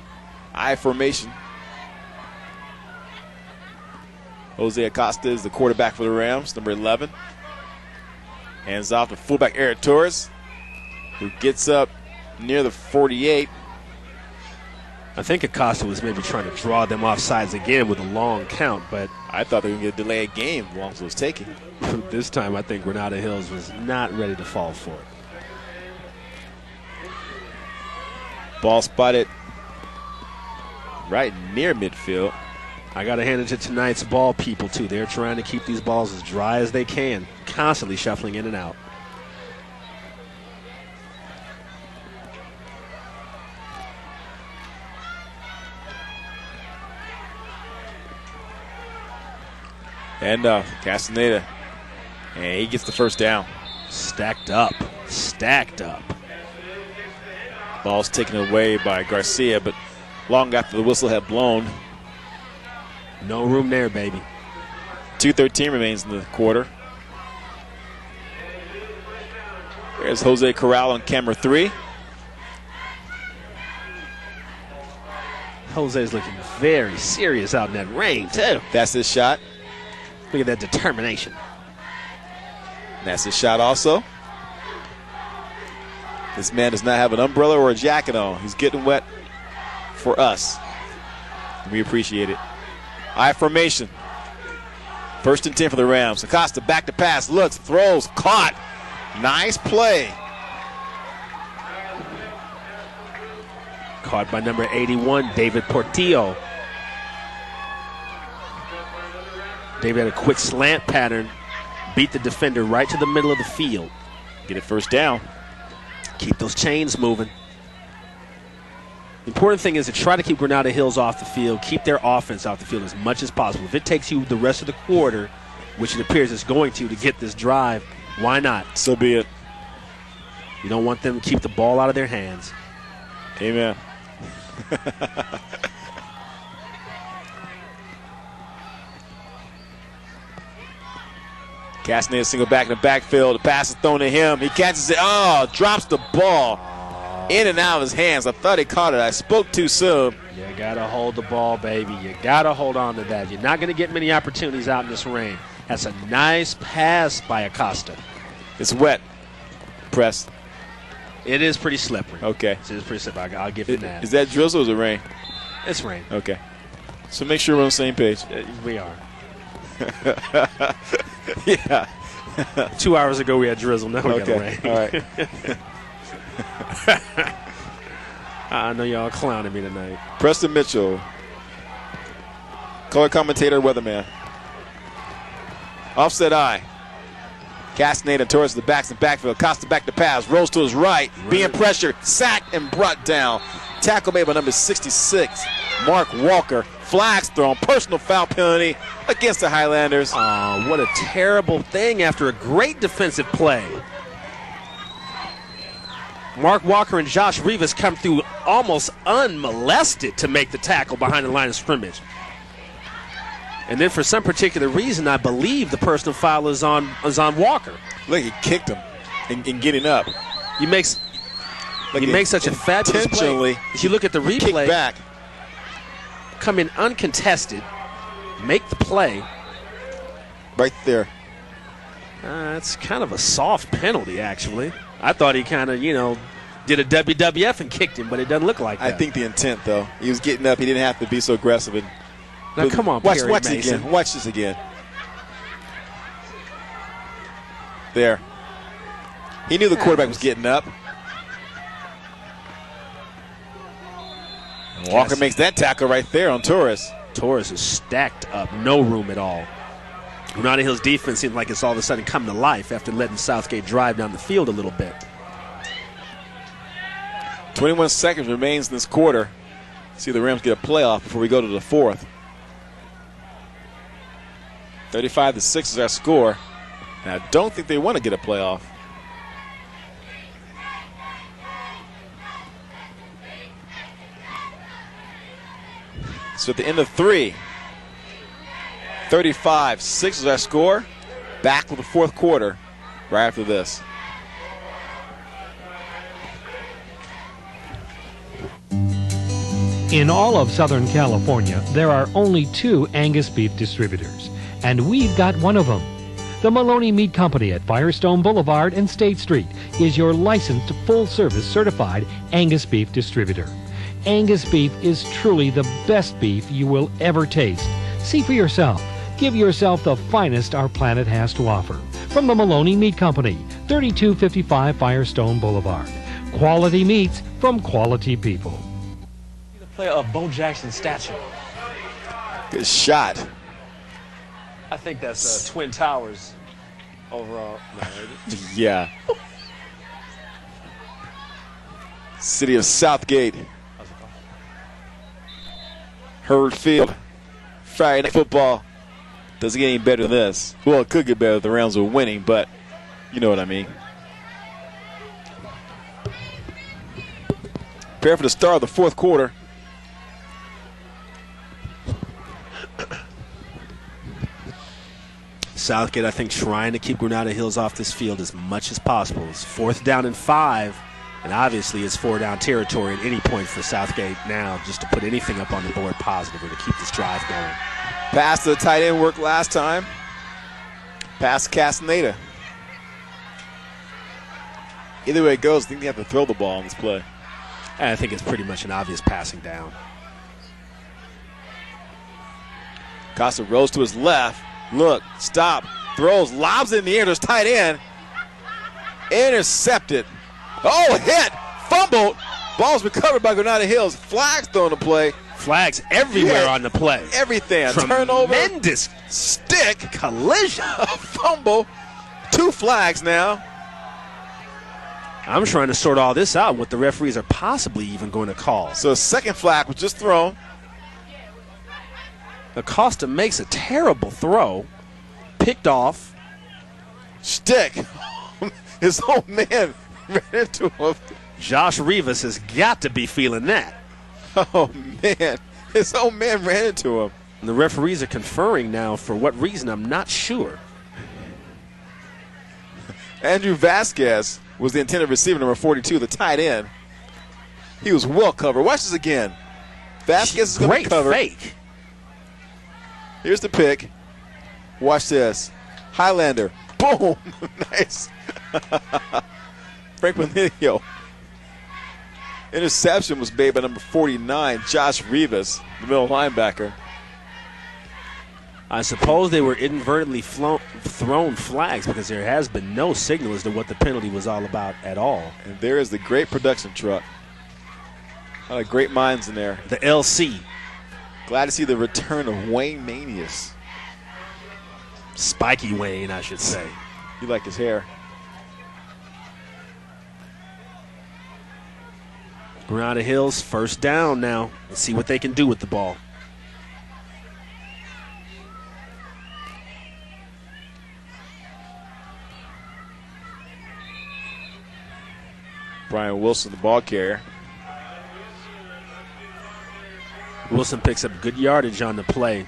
I formation. Jose Acosta is the quarterback for the Rams, number 11. Hands off to fullback Eric Torres, who gets up near the 48. I think Acosta was maybe trying to draw them off sides again with a long count, but I thought they were going to get a delayed game long as it was taking. This time I think Granada Hills was not ready to fall for it. Ball spotted right near midfield. I got to hand it to tonight's ball people, too. They're trying to keep these balls as dry as they can, constantly shuffling in and out. And Castaneda, and he gets the first down. Stacked up. Ball's taken away by Garcia, but long after the whistle had blown. No room there, baby. 2:13 remains in the quarter. There's Jose Corral on camera 3. Jose's looking very serious out in that rain, too. That's his shot. Look at that determination. That's his shot also. This man does not have an umbrella or a jacket on. He's getting wet for us. We appreciate it. I formation. 1st and 10 for the Rams. Acosta back to pass, looks, throws, caught. Nice play. Caught by number 81, David Portillo. David had a quick slant pattern, beat the defender right to the middle of the field. Get it first down. Keep those chains moving. The important thing is to try to keep Granada Hills off the field, keep their offense off the field as much as possible. If it takes you the rest of the quarter, which it appears it's going to get this drive, why not? So be it. You don't want them to keep the ball out of their hands. Amen. Castaneda single back in the backfield. The pass is thrown to him. He catches it. Oh, drops the ball in and out of his hands. I thought he caught it. I spoke too soon. You got to hold the ball, baby. You got to hold on to that. You're not going to get many opportunities out in this rain. That's a nice pass by Acosta. It's wet. Press. It is pretty slippery. Okay. It is pretty slippery. I'll give you that. Is that drizzle or is it rain? It's rain. Okay. So make sure we're on the same page. We are. Yeah. 2 hours ago we had drizzle. Now we got rain. All right. I know y'all clowning me tonight. Preston Mitchell, color commentator, weatherman. Offset eye. Castaneda towards the backs and backfield. Costa back to pass. Rolls to his right. Being pressured. Sacked and brought down. Tackle made by number 66, Mark Walker. Flags thrown. Personal foul penalty against the Highlanders. Oh, what a terrible thing after a great defensive play. Mark Walker and Josh Rivas come through almost unmolested to make the tackle behind the line of scrimmage. And then for some particular reason, I believe the personal foul is on Walker. Look, he kicked him in getting up. He makes such a fabulous play. If you look at the replay, kick back. Come in uncontested, make the play. Right there. It's kind of a soft penalty, actually. I thought he kind of, did a WWF and kicked him, but it doesn't look like that. I think the intent, though. He was getting up. He didn't have to be so aggressive. Now, come on, watch Perry this Mason. again. Watch this again. There. He knew the quarterback was getting up. Walker makes that tackle right there on Torres. Torres is stacked up, no room at all. Granada Hills defense seems like it's all of a sudden come to life after letting Southgate drive down the field a little bit. 21 seconds remains in this quarter. See the Rams get a playoff before we go to the fourth. 35-6 is our score. And I don't think they want to get a playoff. So at the end of 3, 35-6 is our score. Back with the fourth quarter right after this. In all of Southern California, there are only 2 Angus beef distributors, and we've got one of them. The Maloney Meat Company at Firestone Boulevard and State Street is your licensed, full-service, certified Angus beef distributor. Angus beef is truly the best beef you will ever taste. See for yourself. Give yourself the finest our planet has to offer. From the Maloney Meat Company, 3255 Firestone Boulevard. Quality meats from quality people. The player of Bo Jackson's stature. Good shot. I think that's Twin Towers overall. Yeah. City of Southgate. Hurd Field. Friday Night Football. Doesn't get any better than this. Well, it could get better if the Rams were winning, but you know what I mean. Prepare for the start of the fourth quarter. Southgate, I think, trying to keep Granada Hills off this field as much as possible. It's 4th down and 5, and obviously it's 4-down territory at any point for Southgate now, just to put anything up on the board positive or to keep this drive going. Pass to the tight end worked last time. Pass to Castaneda. Either way it goes, I think they have to throw the ball on this play. And I think it's pretty much an obvious passing down. Costa rolls to his left. Look, stop, throws, lobs it in the air to his tight end. Intercepted. Oh, hit, fumbled. Ball's recovered by Granada Hills. Flags thrown to play. Flags everywhere on the play. Everything. Turnover. Tremendous stick. Collision. A fumble. 2 flags now. I'm trying to sort all this out, what the referees are possibly even going to call. So a second flag was just thrown. Acosta makes a terrible throw. Picked off. Stick. His own man ran into him. Josh Rivas has got to be feeling that. Oh, man. His own man ran into him. And the referees are conferring now. For what reason, I'm not sure. Andrew Vasquez was the intended receiver, number 42, the tight end. He was well covered. Watch this again. Vasquez is going to cover. Great fake. Here's the pick. Watch this. Highlander. Boom. Nice. Frank Benilio. Interception was made by number 49, Josh Rivas, the middle linebacker. I suppose they were inadvertently thrown flags because there has been no signal as to what the penalty was all about at all. And there is the great production truck. A lot of great minds in there. The LC. Glad to see the return of Wayne Manius. Spiky Wayne, I should say. You like his hair. Granada Hills, 1st down now. Let's see what they can do with the ball. Brian Wilson, the ball carrier. Wilson picks up good yardage on the play.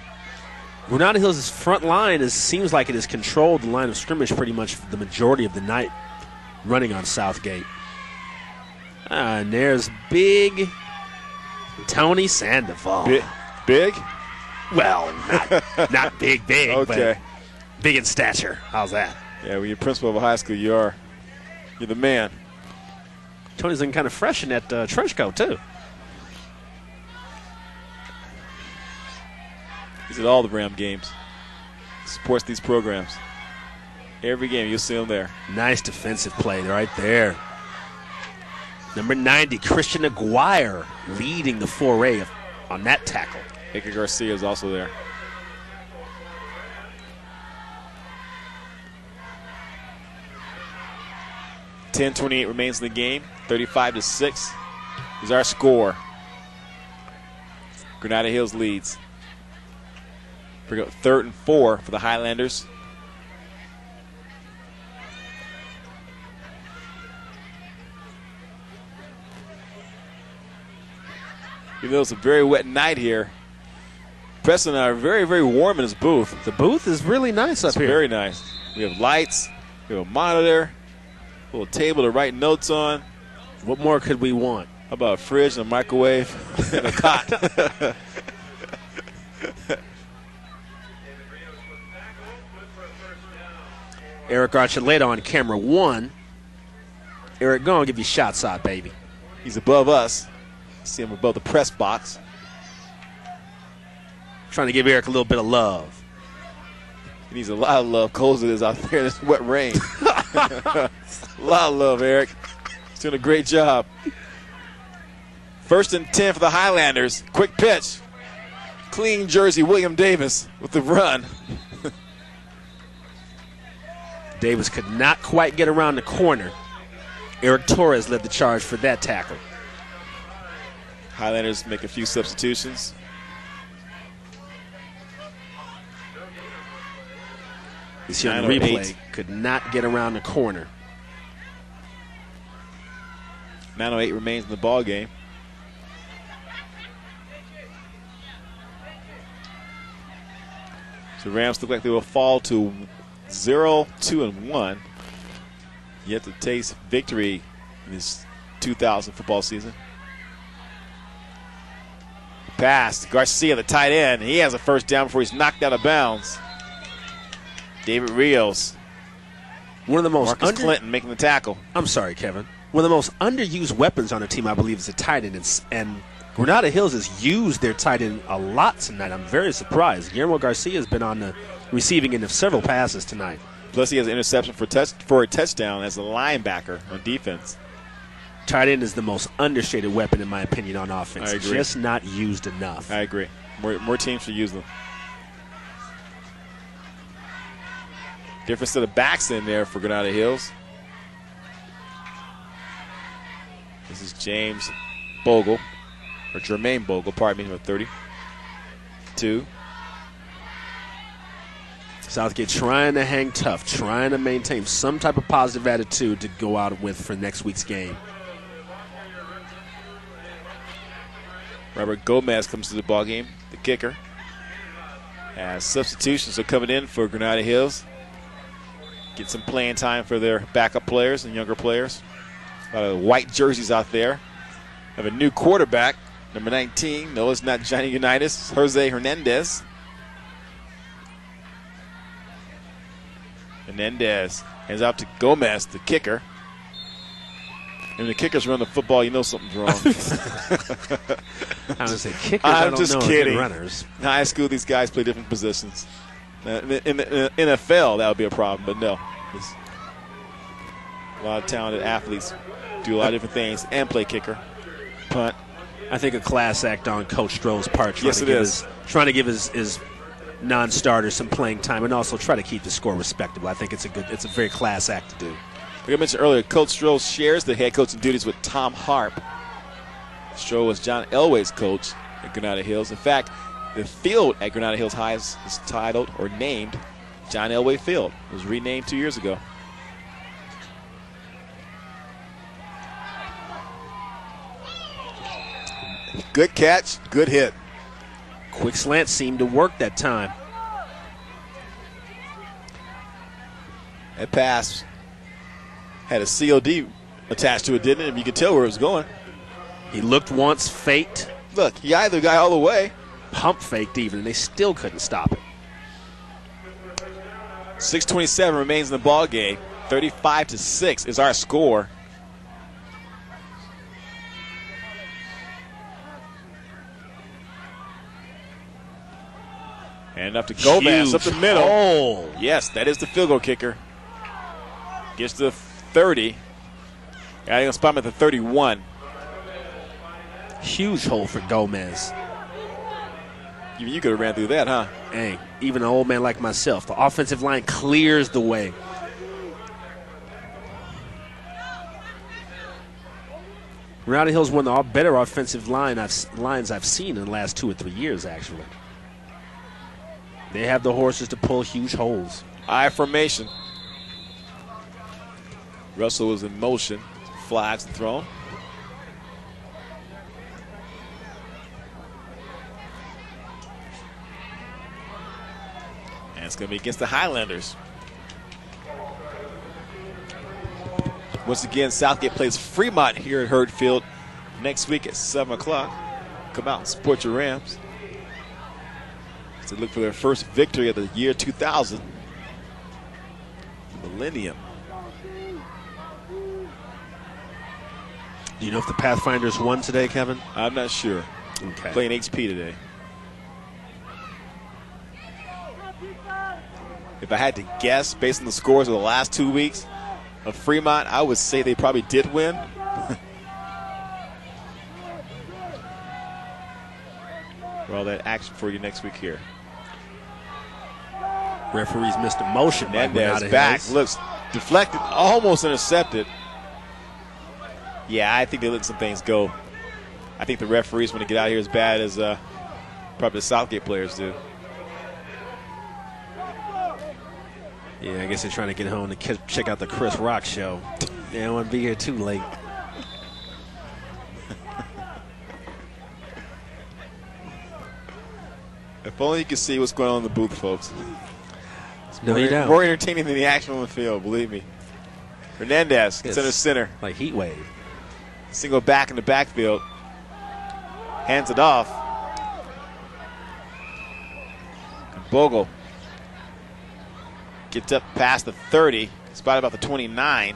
Granada Hills' front line seems like it has controlled the line of scrimmage pretty much the majority of the night running on Southgate. And there's big Tony Sandoval. Big? Well, not big, okay. But big in stature. How's that? Yeah, when you're principal of a high school, you're the man. Tony's looking kind of fresh in that trench coat, too. He's at all the Ram games. Supports these programs. Every game, you'll see him there. Nice defensive play right there. Number 90, Christian Aguirre, leading the foray on that tackle. Edgar Garcia is also there. .10:28 remains in the game. 35-6 is our score. Granada Hills leads. Bring up 3rd and 4 for the Highlanders. Even though it's a very wet night here, Preston and I are very, very warm in his booth. The booth is really nice up here. Very nice. We have lights, we have a monitor, a little table to write notes on. What more could we want? How about a fridge and a microwave and a cot? Eric Archuleta on camera 1. Eric, go and give you shots out, baby. He's above us. See him above the press box. Trying to give Eric a little bit of love. He needs a lot of love, cold as it is out there in this wet rain. A lot of love, Eric. He's doing a great job. 1st and 10 for the Highlanders. Quick pitch. Clean jersey, William Davis with the run. Davis could not quite get around the corner. Eric Torres led the charge for that tackle. Highlanders make a few substitutions. You see on the replay, could not get around the corner. 9:08 remains in the ball game. So Rams look like they will fall to 0-2-1. Yet to taste victory in this 2000 football season. Pass. Garcia, the tight end. He has a first down before he's knocked out of bounds. David Rios. One of the most Marcus Clinton making the tackle. I'm sorry, Kevin. One of the most underused weapons on the team, I believe, is a tight end. And Granada Hills has used their tight end a lot tonight. I'm very surprised. Guillermo Garcia has been on the receiving end of several passes tonight. Plus, he has an interception for a touchdown as a linebacker on defense. Tight end is the most understated weapon, in my opinion, on offense. I agree. Just not used enough. I agree. More teams should use them. Different set of backs in there for Granada Hills. This is James Bogle, or Jermaine Bogle, pardon me, number 32. Southgate trying to hang tough, trying to maintain some type of positive attitude to go out with for next week's game. Robert Gomez comes to the ballgame, the kicker. As substitutions are coming in for Granada Hills. Get some playing time for their backup players and younger players. A lot of white jerseys out there. Have a new quarterback, number 19. No, it's not Johnny Unitas. Jose Hernandez. Hernandez hands out to Gomez, the kicker. And when the kickers run the football, you know something's wrong. I was say kickers. I'm just kidding. Runners. In high school, these guys play different positions. In the NFL, that would be a problem, but no. A lot of talented athletes do a lot of different things and play kicker, punt. I think a class act on Coach Stroh's part. Yes, it is. Trying to give his non-starters some playing time and also try to keep the score respectable. I think it's a very class act to do. Like I mentioned earlier, Coach Stroh shares the head coaching duties with Tom Harp. Stroh was John Elway's coach at Granada Hills. In fact, the field at Granada Hills High is titled or named John Elway Field. It was renamed 2 years ago. Good catch, good hit. Quick slant seemed to work that time. That pass had a COD attached to it, didn't it? You could tell where it was going. He looked once, faked. Look, he eyed the guy all the way. Pump faked even, and they still couldn't stop it. 6:27 remains in the ball game. 35-6 is our score. And up to Gomez, up the middle. Oh, yes, that is the field goal kicker. Gets to the 30. I think I'll spot him at the 31. huge hole for Gomez. You could have ran through that, huh? Hey, even an old man like myself, the offensive line clears the way. Granada Hills one of the better offensive lines I've seen in the last 2 or 3 years, actually. They have the horses to pull huge holes. I formation. Russell was in motion. Flags thrown. And it's going to be against the Highlanders. Once again, Southgate plays Fremont here at Hurd Field next week at 7 o'clock. Come out and support your Rams as they look for their first victory of the year 2000. Millennium. Do you know if the Pathfinders won today, Kevin? I'm not sure. Okay. Playing HP today. If I had to guess, based on the scores of the last 2 weeks of Fremont, I would say they probably did win. For all that action for you next week here. Referees missed a motion. Hernandez back, looks deflected, almost intercepted. Yeah, I think they let some things go. I think the referees want to get out of here as bad as probably the Southgate players do. Yeah, I guess they're trying to get home to check out the Chris Rock show. They don't want to be here too late. If only you could see what's going on in the booth, folks. No, you don't. More entertaining than the action on the field, believe me. Hernandez gets under center. Like heat wave. Single back in the backfield. Hands it off. Bogle gets up past the 30. Spotted about the 29.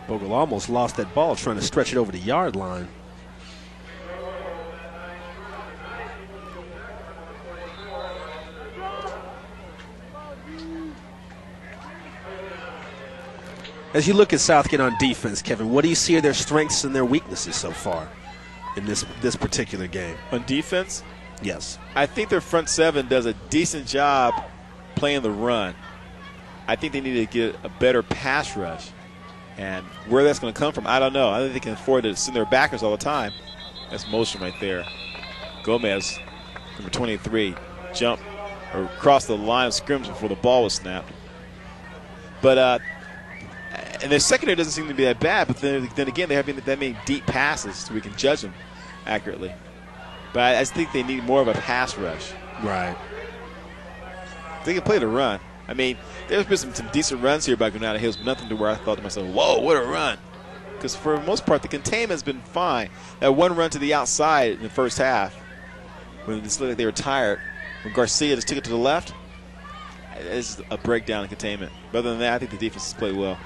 Bogle almost lost that ball trying to stretch it over the yard line. As you look at Southgate on defense, Kevin, what do you see are their strengths and their weaknesses so far in this particular game? On defense? Yes. I think their front seven does a decent job playing the run. I think they need to get a better pass rush. And where that's going to come from, I don't know. I think they can afford to send their backers all the time. That's motion right there. Gomez, number 23, jump or cross the line of scrimmage before the ball was snapped. But and their secondary doesn't seem to be that bad, but then again, they haven't that many deep passes so we can judge them accurately. But I think they need more of a pass rush. Right. They can play the run. I mean, there's been some decent runs here by Granada Hills, but nothing to where I thought to myself, whoa, what a run. Because for the most part, the containment has been fine. That one run to the outside in the first half, when it looked like they were tired, when Garcia just took it to the left, it's a breakdown in containment. But other than that, I think the defense has played well.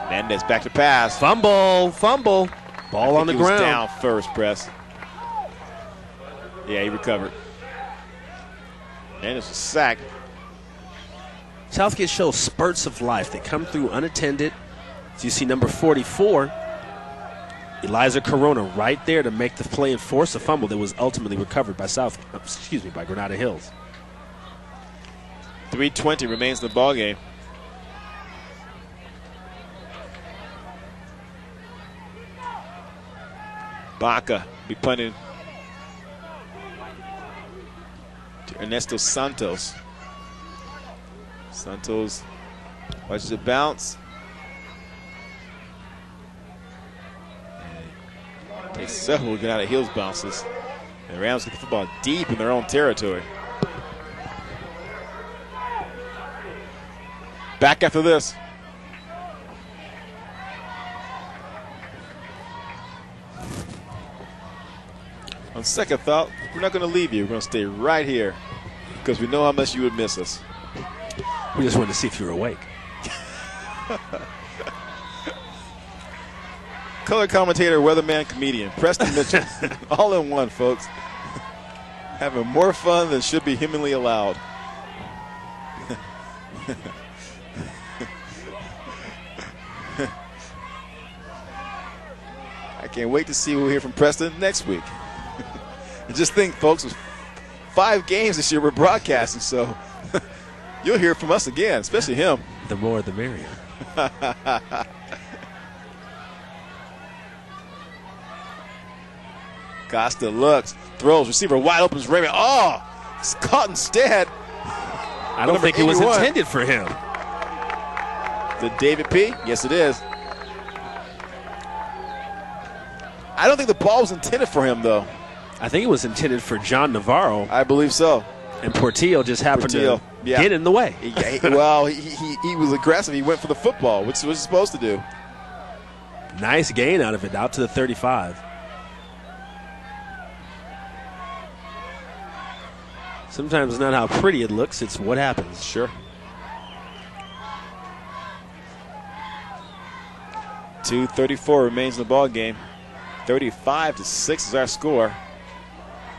Hernandez back to pass. Fumble. Ball on the ground. Down first, press. Yeah, he recovered. And it's a sack. Southgate shows spurts of life. They come through unattended. As you see, number 44, Eliza Corona, right there to make the play and force a fumble that was ultimately recovered by by Granada Hills. 3:20 remains in the ball game. Baca be punting to Ernesto Santos. Santos watches it bounce. And takes several Granada Hills bounces. And the Rams get the football deep in their own territory. Back after this. On second thought, we're not going to leave you. We're going to stay right here because we know how much you would miss us. We just wanted to see if you were awake. Color commentator, weatherman, comedian, Preston Mitchell. All in one, folks. Having more fun than should be humanly allowed. I can't wait to see what we'll hear from Preston next week. And just think, folks, it was 5 games this year we're broadcasting, so you'll hear from us again, especially him. The more the merrier. Costa looks, throws, receiver wide open is Raymond. Oh, it's caught instead. I don't think it was intended for him. The David P? Yes, it is. I don't think the ball was intended for him, though. I think it was intended for John Navarro. I believe so. And Portillo just happened to get in the way. He was aggressive. He went for the football, which was supposed to do. Nice gain out of it, out to the 35. Sometimes it's not how pretty it looks, it's what happens. Sure. 2:34 remains in the ball game. 35-6 is our score.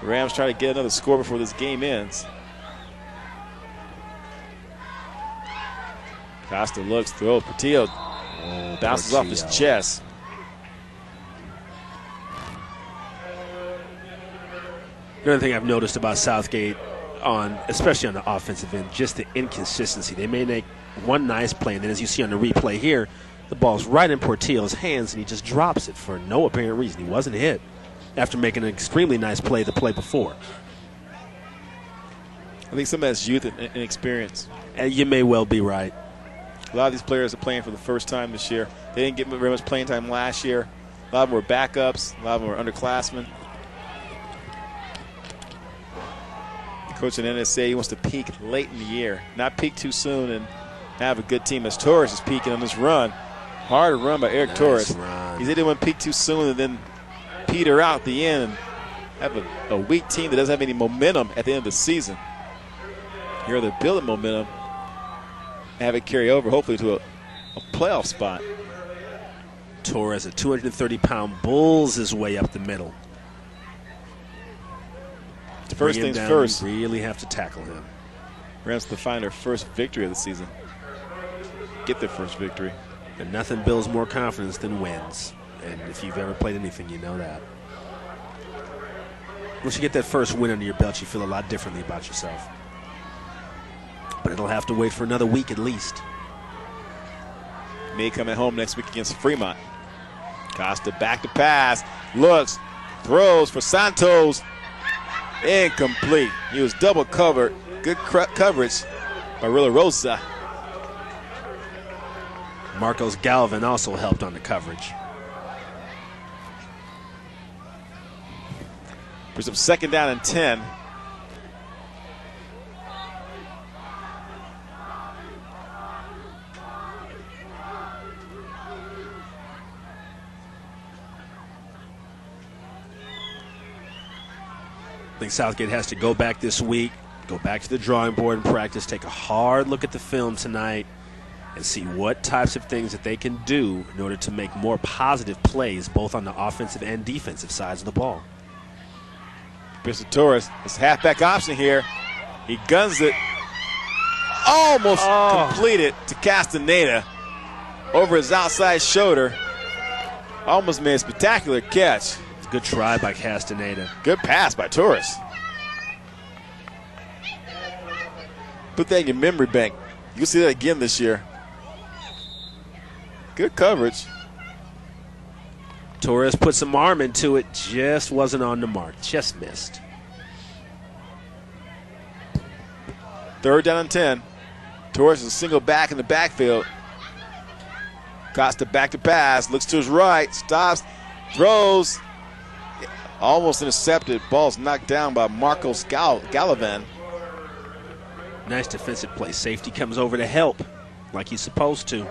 The Rams try to get another score before this game ends. Costa looks, throws, Portillo bounces off his chest. Another thing I've noticed about Southgate, especially on the offensive end, just the inconsistency. They may make one nice play, and then as you see on the replay here, the ball's right in Portillo's hands, and he just drops it for no apparent reason. He wasn't hit after making an extremely nice play the play before. I think some of that's youth and experience. You may well be right. A lot of these players are playing for the first time this year. They didn't get very much playing time last year. A lot of them were backups. A lot of them were underclassmen. The coach at NSA, he wants to peak late in the year, not peak too soon and have a good team. As Torres is peaking on this run. Hard run by Eric Torres. Run. He didn't want to peak too soon and then peter out at the end and have a weak team that doesn't have any momentum at the end of the season. Here they're building momentum, have it carry over, hopefully to a playoff spot. Torres, a 230-pound, bulls his way up the middle. First things first. Really have to tackle him. Rams to find their first victory of the season. Get their first victory. And nothing builds more confidence than wins. And if you've ever played anything, you know that. Once you get that first win under your belt, you feel a lot differently about yourself. But it'll have to wait for another week at least. May come at home next week against Fremont. Costa back to pass. Looks. Throws for Santos. Incomplete. He was double covered. Good coverage by Rilla Rosa. Marcos Galvin also helped on the coverage. Brings up 2nd down and 10. I think Southgate has to go back this week, go back to the drawing board and practice, take a hard look at the film tonight, and see what types of things that they can do in order to make more positive plays, both on the offensive and defensive sides of the ball. Mr. Torres, his halfback option here. He guns it. Almost completed to Castaneda over his outside shoulder. Almost made a spectacular catch. Good try by Castaneda. Good pass by Torres. Put that in your memory bank. You'll see that again this year. Good coverage. Torres put some arm into it, just wasn't on the mark, just missed. 3rd down and 10. Torres is a single back in the backfield. Costa back to pass, looks to his right, stops, throws. Almost intercepted. Ball's knocked down by Marcos Galvin. Nice defensive play. Safety comes over to help. like he's supposed to.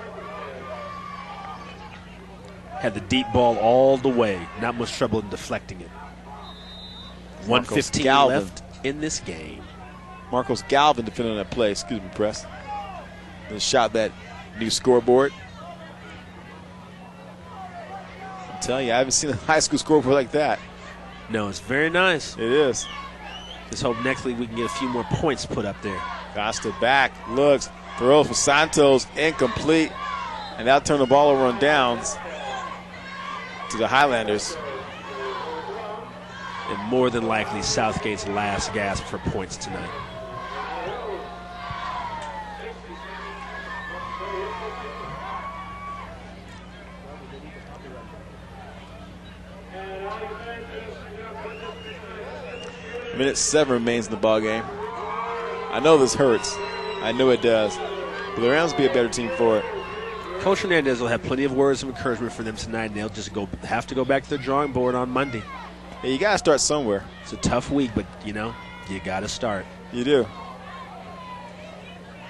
Had the deep ball all the way. Not much trouble in deflecting it. 1:15 left in this game. Marcos Galvin defending on that play. Excuse me, press. Then shot that new scoreboard. I'm telling you, I haven't seen a high school scoreboard like that. No, it's very nice. It is. Let's hope next week we can get a few more points put up there. Costa back, looks, throws for Santos, incomplete. And that'll turn the ball over on downs to the Highlanders. And more than likely Southgate's last gasp for points tonight. Minute 7 remains in the ball game. I know this hurts. I know it does. But the Rams will be a better team for it. Coach Hernandez will have plenty of words of encouragement for them tonight, and they'll just have to go back to the drawing board on Monday. Yeah, you got to start somewhere. It's a tough week, but, you got to start. You do.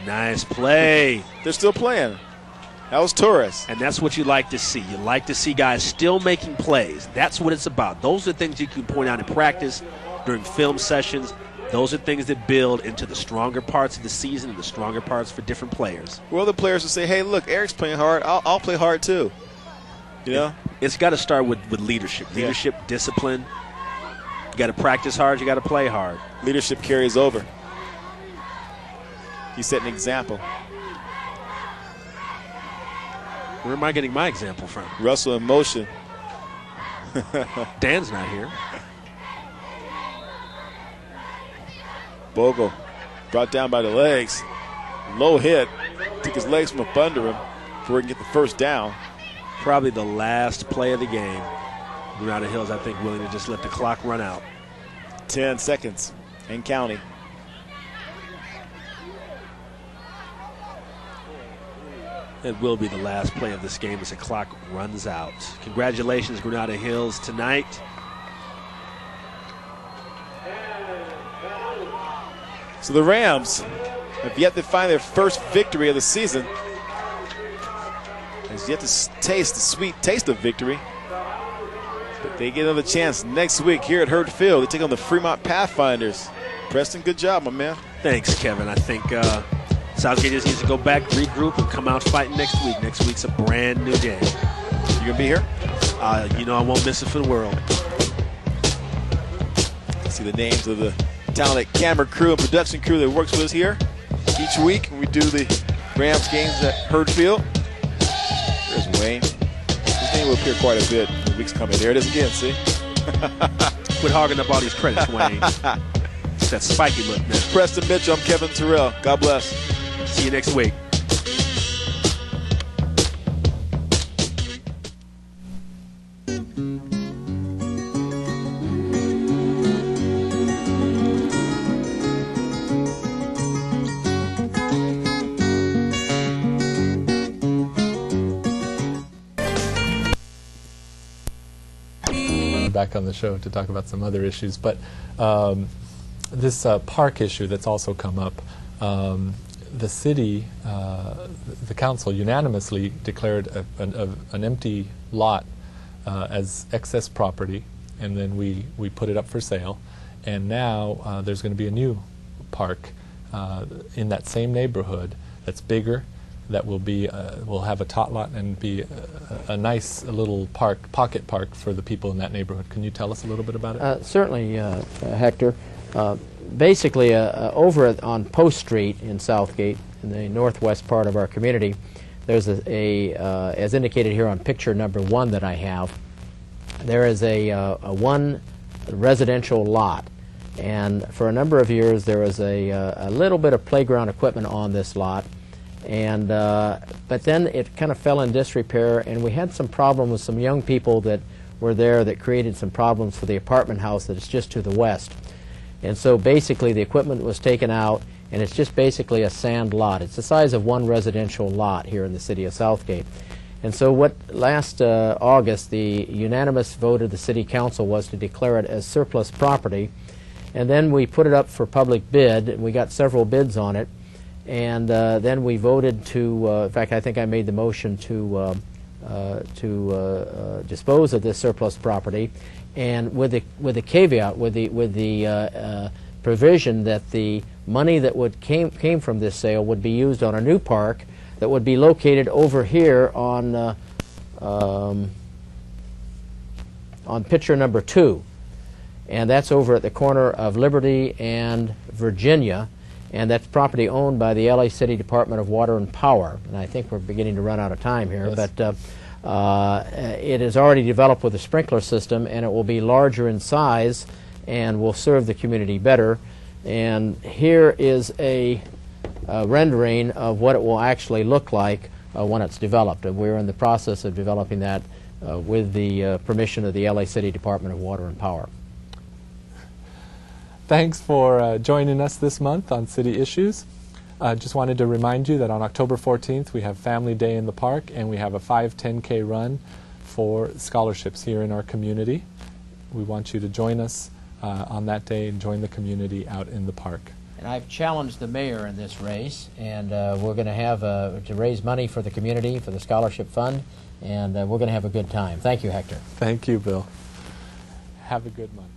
Nice play. They're still playing. That was Torres. And that's what you like to see. You like to see guys still making plays. That's what it's about. Those are things you can point out in practice, during film sessions. Those are things that build into the stronger parts of the season and the stronger parts for different players. Well, the players will say, hey, look, Eric's playing hard. I'll play hard too. You know? It's got to start with leadership. Leadership, discipline. You got to practice hard. You got to play hard. Leadership carries over. He set an example. Where am I getting my example from? Russell in motion. Dan's not here. Bogle brought down by the legs. Low hit. Took his legs from up under him before he can get the first down. Probably the last play of the game. Granada Hills, I think, willing to just let the clock run out. 10 seconds and counting. It will be the last play of this game as the clock runs out. Congratulations, Granada Hills, tonight. So the Rams have yet to find their first victory of the season. Has yet to taste the sweet taste of victory. But they get another chance next week here at Hurd Field. They take on the Fremont Pathfinders. Preston, good job, my man. Thanks, Kevin. I think Southgate just needs to go back, regroup, and come out fighting next week. Next week's a brand new game. You gonna be here? I won't miss it for the world. See the names of the talented camera crew and production crew that works with us here each week when we do the Rams games at Hurd Field. There's Wayne. His name will appear quite a bit in the weeks coming. There it is again, see? Quit hogging up all these credits, Wayne. It's that spiky look now. Preston Mitchell, I'm Kevin Terrell. God bless. See you next week. Back on the show to talk about some other issues, but this park issue that's also come up, the city, the council unanimously declared an empty lot as excess property, and then we put it up for sale, and now there's going to be a new park in that same neighborhood that's bigger, that will be will have a tot lot and be a nice little pocket park for the people in that neighborhood. Can you tell us a little bit about it? Certainly, Hector. Basically, over on Post Street in Southgate, in the northwest part of our community, there's as indicated here on picture number 1 that I have, there is a one residential lot. And for a number of years, there was a little bit of playground equipment on this lot. And but then it kind of fell in disrepair, and we had some problem with some young people that were there that created some problems for the apartment house that is just to the west. And so basically the equipment was taken out, and it's just basically a sand lot. It's the size of one residential lot here in the city of Southgate. And so what last August the unanimous vote of the city council was to declare it as surplus property, and then we put it up for public bid, and we got several bids on it. And then we voted to, in fact, I think I made the motion to dispose of this surplus property, and with the caveat, with the provision that the money that came from this sale would be used on a new park that would be located over here on picture number 2, and that's over at the corner of Liberty and Virginia, and that's property owned by the LA City Department of Water and Power. And I think we're beginning to run out of time here, yes. But it is already developed with a sprinkler system, and it will be larger in size and will serve the community better. And here is a rendering of what it will actually look like when it's developed. And we're in the process of developing that with the permission of the LA City Department of Water and Power. Thanks for joining us this month on City Issues. Just wanted to remind you that on October 14th we have Family Day in the park, and we have a 5-10K run for scholarships here in our community. We want you to join us on that day and join the community out in the park. And I've challenged the mayor in this race, and we're going to have to raise money for the community, for the scholarship fund, and we're going to have a good time. Thank you, Hector. Thank you, Bill. Have a good month.